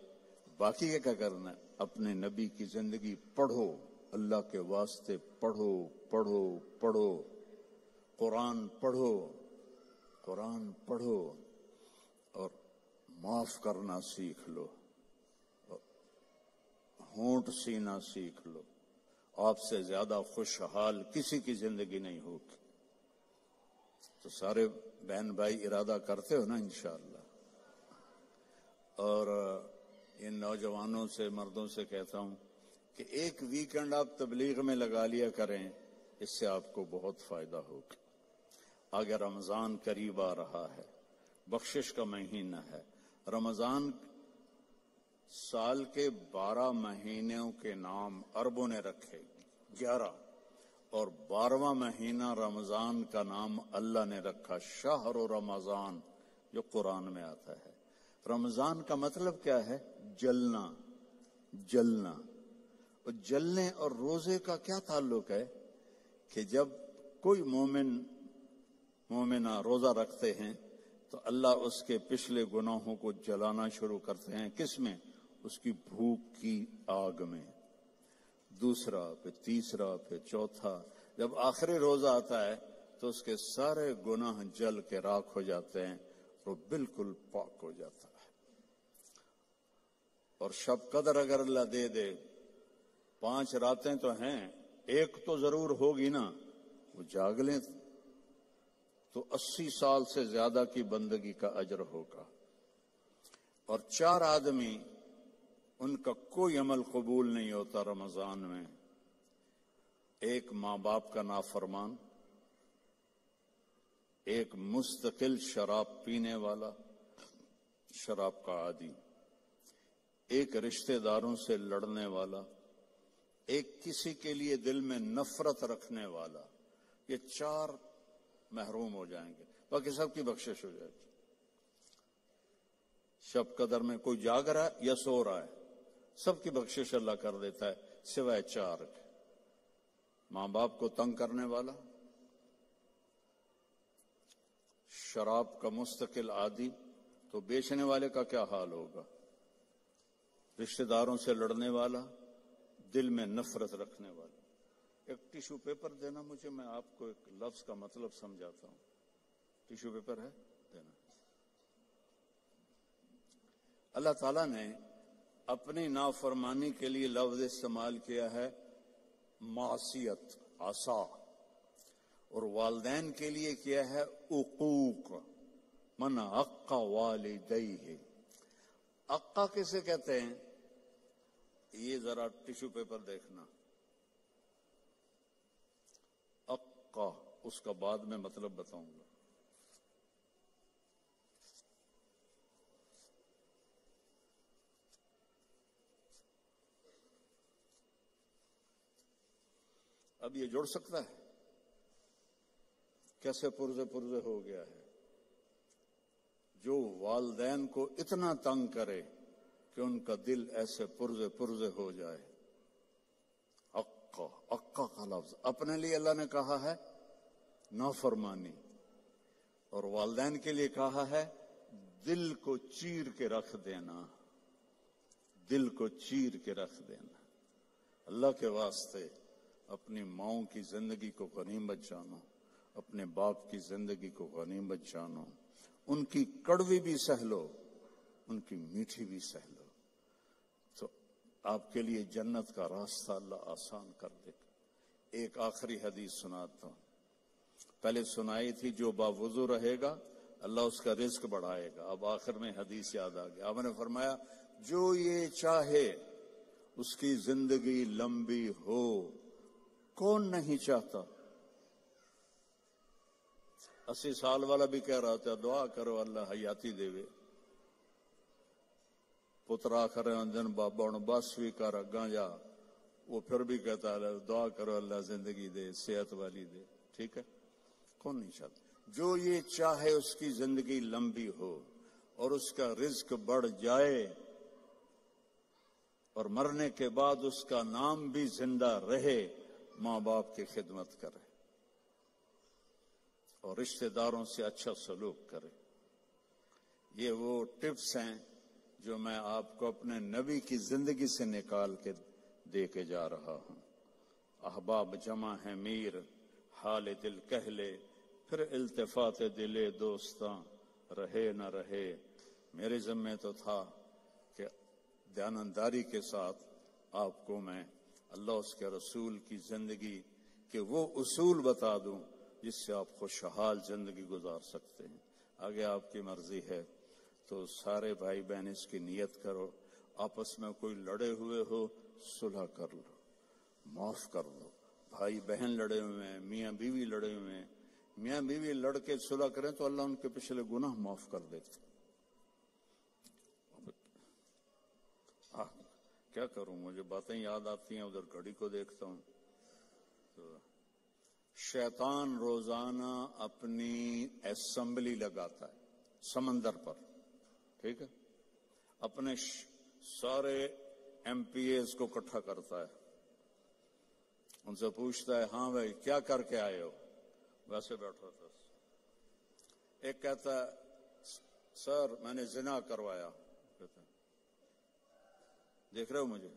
باقی کیا کرنا ہے؟ اپنے نبی کی زندگی پڑھو، اللہ کے واسطے پڑھو پڑھو پڑھو، قرآن پڑھو، قرآن پڑھو، اور معاف کرنا سیکھ لو، ہونٹ سینا سیکھ لو۔ آپ سے زیادہ خوشحال کسی کی زندگی نہیں ہوگی۔ تو سارے بہن بھائی ارادہ کرتے ہو نا انشاءاللہ۔ اور ان نوجوانوں سے، مردوں سے کہتا ہوں کہ ایک ویکنڈ آپ تبلیغ میں لگا لیا کریں، اس سے آپ کو بہت فائدہ ہوگا۔ آگے رمضان قریب آ رہا ہے، بخشش کا مہینہ ہے۔ رمضان سال کے 12 مہینوں کے نام عربوں نے رکھے، 11، اور 12واں مہینہ رمضان کا نام اللہ نے رکھا شہر رمضان، جو قرآن میں آتا ہے۔ رمضان کا مطلب کیا ہے؟ جلنا، جلنا۔ اور جلنے اور روزے کا کیا تعلق ہے؟ کہ جب کوئی مومنہ روزہ رکھتے ہیں تو اللہ اس کے پچھلے گناہوں کو جلانا شروع کرتے ہیں۔ کس میں؟ اس کی بھوک کی آگ میں۔ دوسرا، پھر تیسرا، پھر چوتھا، جب آخری روزہ آتا ہے تو اس کے سارے گناہ جل کے راکھ ہو جاتے ہیں، وہ بالکل پاک ہو جاتا ہے۔ اور شب قدر اگر اللہ دے دے 5 راتیں تو ہیں، ایک تو ضرور ہوگی نا، وہ جاگ لیں تو 80 سال سے زیادہ کی بندگی کا اجر ہوگا۔ اور 4 آدمی ان کا کوئی عمل قبول نہیں ہوتا رمضان میں، ایک ماں باپ کا نافرمان، ایک مستقل شراب پینے والا، شراب کا عادی، ایک رشتہ داروں سے لڑنے والا، ایک کسی کے لیے دل میں نفرت رکھنے والا۔ یہ 4 محروم ہو جائیں گے، باقی سب کی بخشش ہو جائے گی۔ شب قدر میں کوئی جاگ رہا ہے یا سو رہا ہے، سب کی بخشش اللہ کر دیتا ہے سوائے 4 کے۔ ماں باپ کو تنگ کرنے والا، شراب کا مستقل عادی، تو بیچنے والے کا کیا حال ہوگا، رشتہ داروں سے لڑنے والا، دل میں نفرت رکھنے والا۔ ایک ٹیشو پیپر دینا مجھے، میں آپ کو ایک لفظ کا مطلب سمجھاتا ہوں۔ ٹیشو پیپر ہے دینا۔ اللہ تعالیٰ نے اپنی نافرمانی کے لیے لفظ استعمال کیا ہے معصیت، عصا، اور والدین کے لیے کیا ہے عقوق، من عق والدیہ۔ عقا کسے کہتے ہیں؟ یہ ذرا ٹیشو پیپر دیکھنا، عقا، اس کا بعد میں مطلب بتاؤں گا۔ اب یہ جڑ سکتا ہے؟ کیسے پرزے پرزے ہو گیا ہے؟ جو والدین کو اتنا تنگ کرے کہ ان کا دل ایسے پرزے پرزے ہو جائے۔ عقا کا لفظ اپنے لیے اللہ نے کہا ہے نافرمانی، اور والدین کے لیے کہا ہے دل کو چیر کے رکھ دینا، دل کو چیر کے رکھ دینا۔ اللہ کے واسطے اپنی ماؤں کی زندگی کو غنیمت جانو، اپنے باپ کی زندگی کو غنیمت جانو، ان کی کڑوی بھی سہ لو، ان کی میٹھی بھی سہ لو، تو آپ کے لیے جنت کا راستہ اللہ آسان کر دے گا۔ ایک آخری حدیث سناتا ہوں، پہلے سنائی تھی، جو باوضو رہے گا اللہ اس کا رزق بڑھائے گا۔ اب آخر میں حدیث یاد آ گیا، آپ نے فرمایا جو یہ چاہے اس کی زندگی لمبی ہو، کون نہیں چاہتا؟ 80 سال والا بھی کہہ رہا تھا دعا کرو اللہ حیاتی دے وے، پترا کرے دن بابا ہوں بس بھی کر اگاں جا، وہ پھر بھی کہتا ہے دعا کرو اللہ زندگی دے، صحت والی دے۔ ٹھیک ہے، کون نہیں چاہتا؟ جو یہ چاہے اس کی زندگی لمبی ہو اور اس کا رزق بڑھ جائے اور مرنے کے بعد اس کا نام بھی زندہ رہے، ماں باپ کی خدمت کرے اور رشتہ داروں سے اچھا سلوک کرے۔ یہ وہ ٹپس ہیں جو میں آپ کو اپنے نبی کی زندگی سے نکال کے دے کے جا رہا ہوں۔ احباب جمع ہے میر، حال دل کہہ لے، پھر التفات دلے دوستاں رہے نہ رہے۔ میرے ذمہ تو تھا کہ دیانتداری کے ساتھ آپ کو میں اللہ اس کے رسول کی زندگی کے وہ اصول بتا دوں جس سے آپ خوشحال زندگی گزار سکتے ہیں۔ آگے آپ کی مرضی ہے تو سارے بھائی بہن اس کی نیت کرو، آپس میں کوئی لڑے ہوئے ہو صلح کر لو، معاف کر دو۔ بھائی بہن لڑے ہوئے ہیں، میاں بیوی لڑے ہوئے ہیں، میاں بیوی لڑ کے صلح کریں تو اللہ ان کے پچھلے گناہ معاف کر دیتے۔ کیا کروں، مجھے باتیں یاد آتی ہیں، ادھر گھڑی کو دیکھتا ہوں تو شیطان روزانہ اپنی اسمبلی لگاتا ہے سمندر پر، ٹھیک ہے، اپنے سارے ایم پی ایز کو اکٹھا کرتا ہے، ان سے پوچھتا ہے ہاں بھائی کیا کر کے آئے ہو؟ ویسے بیٹھا تھا، ایک کہتا ہے سر میں نے زنا کروایا، کہتا ہے دیکھ رہے ہو مجھے؟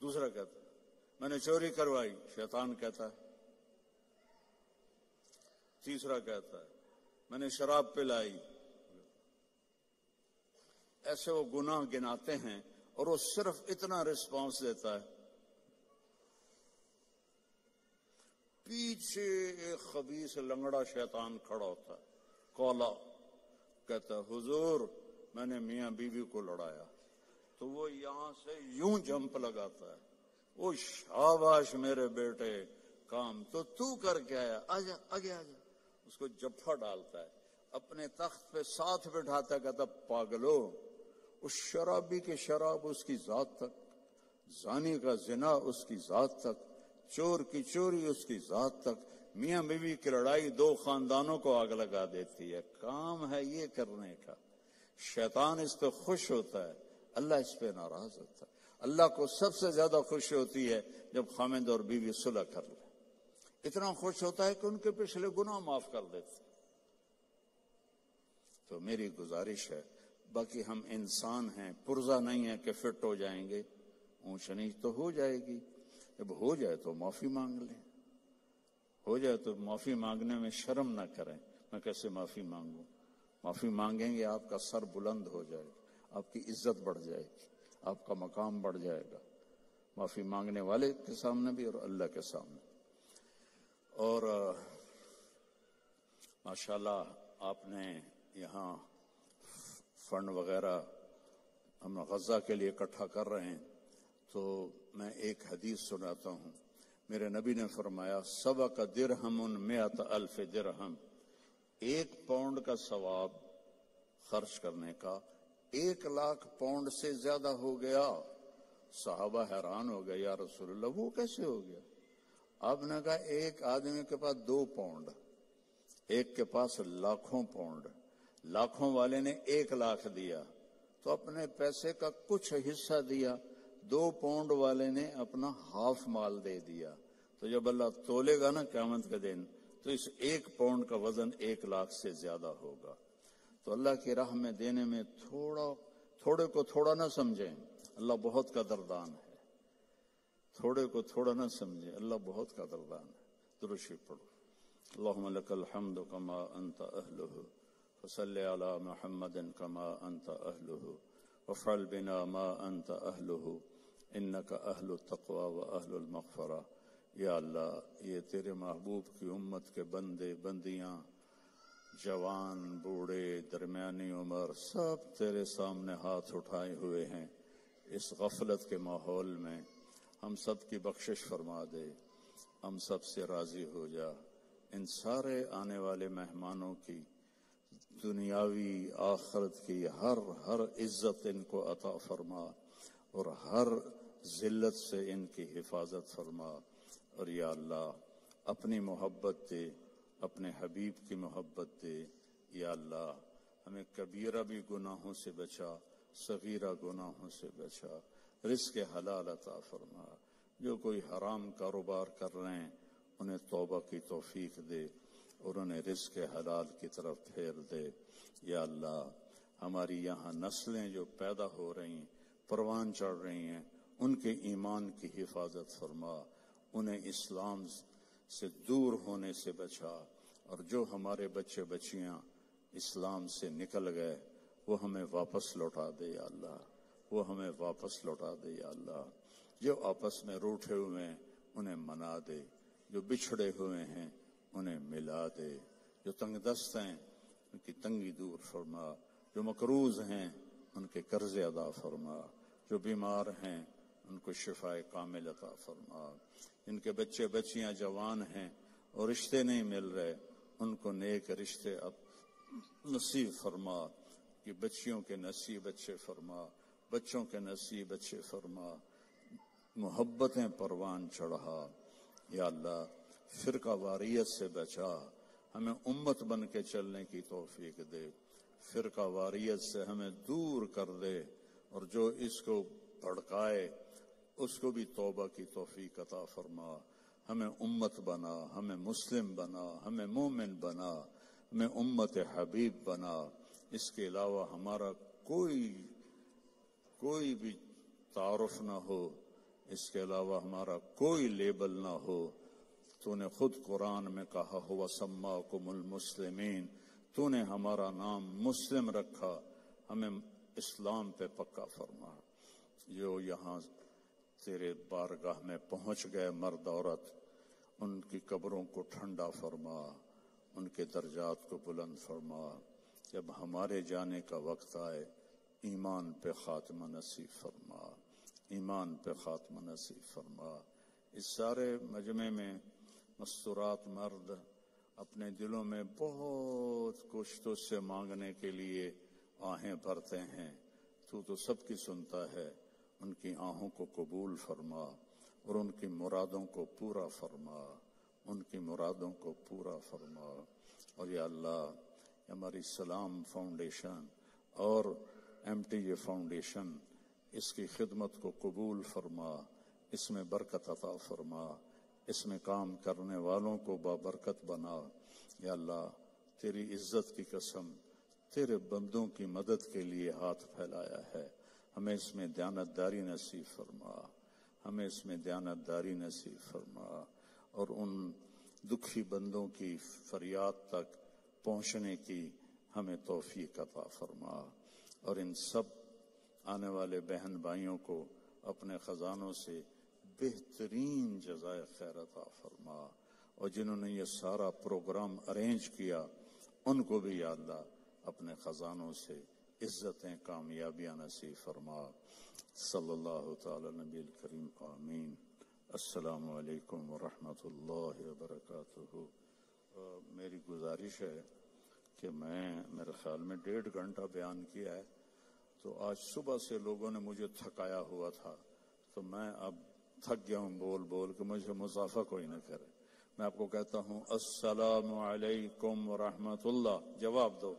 دوسرا کہتا ہے میں نے چوری کروائی، شیطان کہتا ہے۔ تیسرا کہتا ہے میں نے شراب پلائی۔ ایسے وہ گناہ گناتے ہیں اور وہ صرف اتنا رسپانس دیتا ہے. پیچھے ایک خبیث لنگڑا شیطان کھڑا ہوتا ہے، کولا، کہتا ہے حضور میں نے میاں بیوی کو لڑایا. تو وہ یہاں سے یوں جمپ لگاتا ہے، وہ شاباش میرے بیٹے، کام تو کر کے آیا، آجا آگے آجا. اس کو جفا ڈالتا ہے، اپنے تخت پہ ساتھ بٹھاتا ہے، کہتا پاگلو، اس شرابی کی شراب اس کی ذات تک، زانی کا زنا اس کی ذات تک، چور کی چوری اس کی ذات تک. میاں بیوی کی لڑائی 2 خاندانوں کو آگ لگا دیتی ہے. کام ہے یہ کرنے کا. شیطان اس پہ خوش ہوتا ہے، اللہ اس پہ ناراض ہوتا ہے. اللہ کو سب سے زیادہ خوشی ہوتی ہے جب خاوند اور بیوی صلح کر لے. اتنا خوش ہوتا ہے کہ ان کے پچھلے گناہ معاف کر دیتے. تو میری گزارش ہے، باقی ہم انسان ہیں، پرزہ نہیں ہے کہ فٹ ہو جائیں گے. اونچ نیچ تو ہو جائے گی، جب ہو جائے تو معافی مانگ لیں. ہو جائے تو معافی مانگنے میں شرم نہ کریں. میں کیسے معافی مانگوں؟ معافی مانگیں گے آپ کا سر بلند ہو جائے گا، آپ کی عزت بڑھ جائے گی، آپ کا مقام بڑھ جائے گا، معافی مانگنے والے کے سامنے بھی اور اللہ کے سامنے. اور ماشاءاللہ آپ نے یہاں فنڈ وغیرہ ہم غزہ کے لیے اکٹھا کر رہے ہیں. تو میں ایک حدیث سناتا ہوں. میرے نبی نے فرمایا سبق درہم 100,000 درہم، 1 پاؤنڈ کا ثواب خرچ کرنے کا 1,00,000 پاؤنڈ سے زیادہ ہو گیا. صحابہ حیران ہو گئے، یا رسول اللہ وہ کیسے ہو گیا؟ آپ نے کہا ایک آدمی کے پاس 2 پاؤنڈ، ایک کے پاس لاکھوں پاؤنڈ. لاکھوں والے نے 1,00,000 دیا تو اپنے پیسے کا کچھ حصہ دیا، 2 پاؤنڈ والے نے اپنا ہاف مال دے دیا. تو جب اللہ تولے گا نا قیامت کے دن تو اس 1 پاؤنڈ کا وزن 1,00,000 سے زیادہ ہوگا. تو اللہ کی راہ میں دینے میں تھوڑے کو تھوڑا نہ سمجھیں، اللہ بہت قدردان ہے. تھوڑے کو تھوڑا نہ سمجھیں، اللہ بہت قدردان ہے. درود شریف پڑھو. اللہم لک الحمد کما انت اہلہ فصل علی محمد کما انت اہلہ وفعل بنا ما انت اہلہ انک اہل التقوی و اہل المغفرہ. یا اللہ یہ تیرے محبوب کی امت کے بندے بندیاں، جوان بوڑھے درمیانی عمر، سب تیرے سامنے ہاتھ اٹھائے ہوئے ہیں. اس غفلت کے ماحول میں ہم سب کی بخشش فرما دے، ہم سب سے راضی ہو جا. ان سارے آنے والے مہمانوں کی دنیاوی آخرت کی ہر عزت ان کو عطا فرما اور ہر ذلت سے ان کی حفاظت فرما. اور یا اللہ اپنی محبت دے، اپنے حبیب کی محبت دے. یا اللہ ہمیں کبیرہ بھی گناہوں سے بچا، صغیرہ گناہوں سے بچا. رزق حلال عطا فرما. جو کوئی حرام کاروبار کر رہے ہیں انہیں توبہ کی توفیق دے اور انہیں رزق حلال کی طرف پھیر دے. یا اللہ ہماری یہاں نسلیں جو پیدا ہو رہی ہیں، پروان چڑھ رہی ہیں، ان کے ایمان کی حفاظت فرما، انہیں اسلام سے دور ہونے سے بچا. اور جو ہمارے بچے بچیاں اسلام سے نکل گئے وہ ہمیں واپس لوٹا دے. یا اللہ وہ ہمیں واپس لوٹا دے. یا اللہ جو آپس میں روٹھے ہوئے ہیں انہیں منا دے، جو بچھڑے ہوئے ہیں انہیں ملا دے، جو تنگ دست ہیں ان کی تنگی دور فرما، جو مقروض ہیں ان کے قرض ادا فرما، جو بیمار ہیں ان کو شفائے کامل عطا فرما. ان کے بچے بچیاں جوان ہیں اور رشتے نہیں مل رہے، ان کو نیک رشتے اب نصیب فرما. کہ بچیوں کے نصیب اچھے فرما، بچوں کے نصیب اچھے فرما، محبتیں پروان چڑھا. یا اللہ فرقہ واریت سے بچا، ہمیں امت بن کے چلنے کی توفیق دے. فرقہ واریت سے ہمیں دور کر دے اور جو اس کو بھڑکائے اس کو بھی توبہ کی توفیق عطا فرما. ہمیں امت بنا، ہمیں مسلم بنا، ہمیں مومن بنا، ہمیں امت حبیب بنا. اس کے علاوہ ہمارا کوئی بھی تعارف نہ ہو، اس کے علاوہ ہمارا کوئی لیبل نہ ہو. تو نے خود قرآن میں کہا ہوا سماکم المسلمین، تو نے ہمارا نام مسلم رکھا، ہمیں اسلام پہ پکا فرما. جو یہاں تیرے بارگاہ میں پہنچ گئے مرد عورت، ان کی قبروں کو ٹھنڈا فرما، ان کے درجات کو بلند فرما۔ جب ہمارے جانے کا وقت آئے ایمان پہ خاتمہ نصیب فرما، ایمان پہ خاتمہ نصیب فرما۔ اس سارے مجمع میں مستورات مرد اپنے دلوں میں بہت کچھ تو سے مانگنے کے لیے آہیں بھرتے ہیں، تو سب کی سنتا ہے۔ ان کی آہوں کو قبول فرما اور ان کی مرادوں کو پورا فرما، ان کی مرادوں کو پورا فرما۔ اور یا اللہ ہماری سلام فاؤنڈیشن اور MTJ فاؤنڈیشن، اس کی خدمت کو قبول فرما، اس میں برکت عطا فرما، اس میں کام کرنے والوں کو بابرکت بنا۔ یا اللہ تیری عزت کی قسم، تیرے بندوں کی مدد کے لیے ہاتھ پھیلایا ہے، ہمیں اس میں دیانتداری نصیب فرما، ہمیں اس میں دیانتداری نصیب فرما، اور ان دکھی بندوں کی فریاد تک پہنچنے کی ہمیں توفیق عطا فرما، اور ان سب آنے والے بہن بھائیوں کو اپنے خزانوں سے بہترین جزائے خیر عطا فرما، اور جنہوں نے یہ سارا پروگرام ارینج کیا ان کو بھی یا اللہ اپنے خزانوں سے عزتیں کامیابیاں نصیب فرما۔ صلی اللہ تعالی نبی الکریم آمین۔ السلام علیکم ورحمۃ اللہ وبرکاتہ۔ میری گزارش ہے کہ میرے خیال میں 1.5 گھنٹہ بیان کیا ہے، تو آج صبح سے لوگوں نے مجھے تھکایا ہوا تھا، تو میں اب تھک گیا ہوں بول بول کے، مجھے مضافہ کوئی نہ کرے۔ میں آپ کو کہتا ہوں السلام علیکم ورحمۃ اللہ، جواب دو۔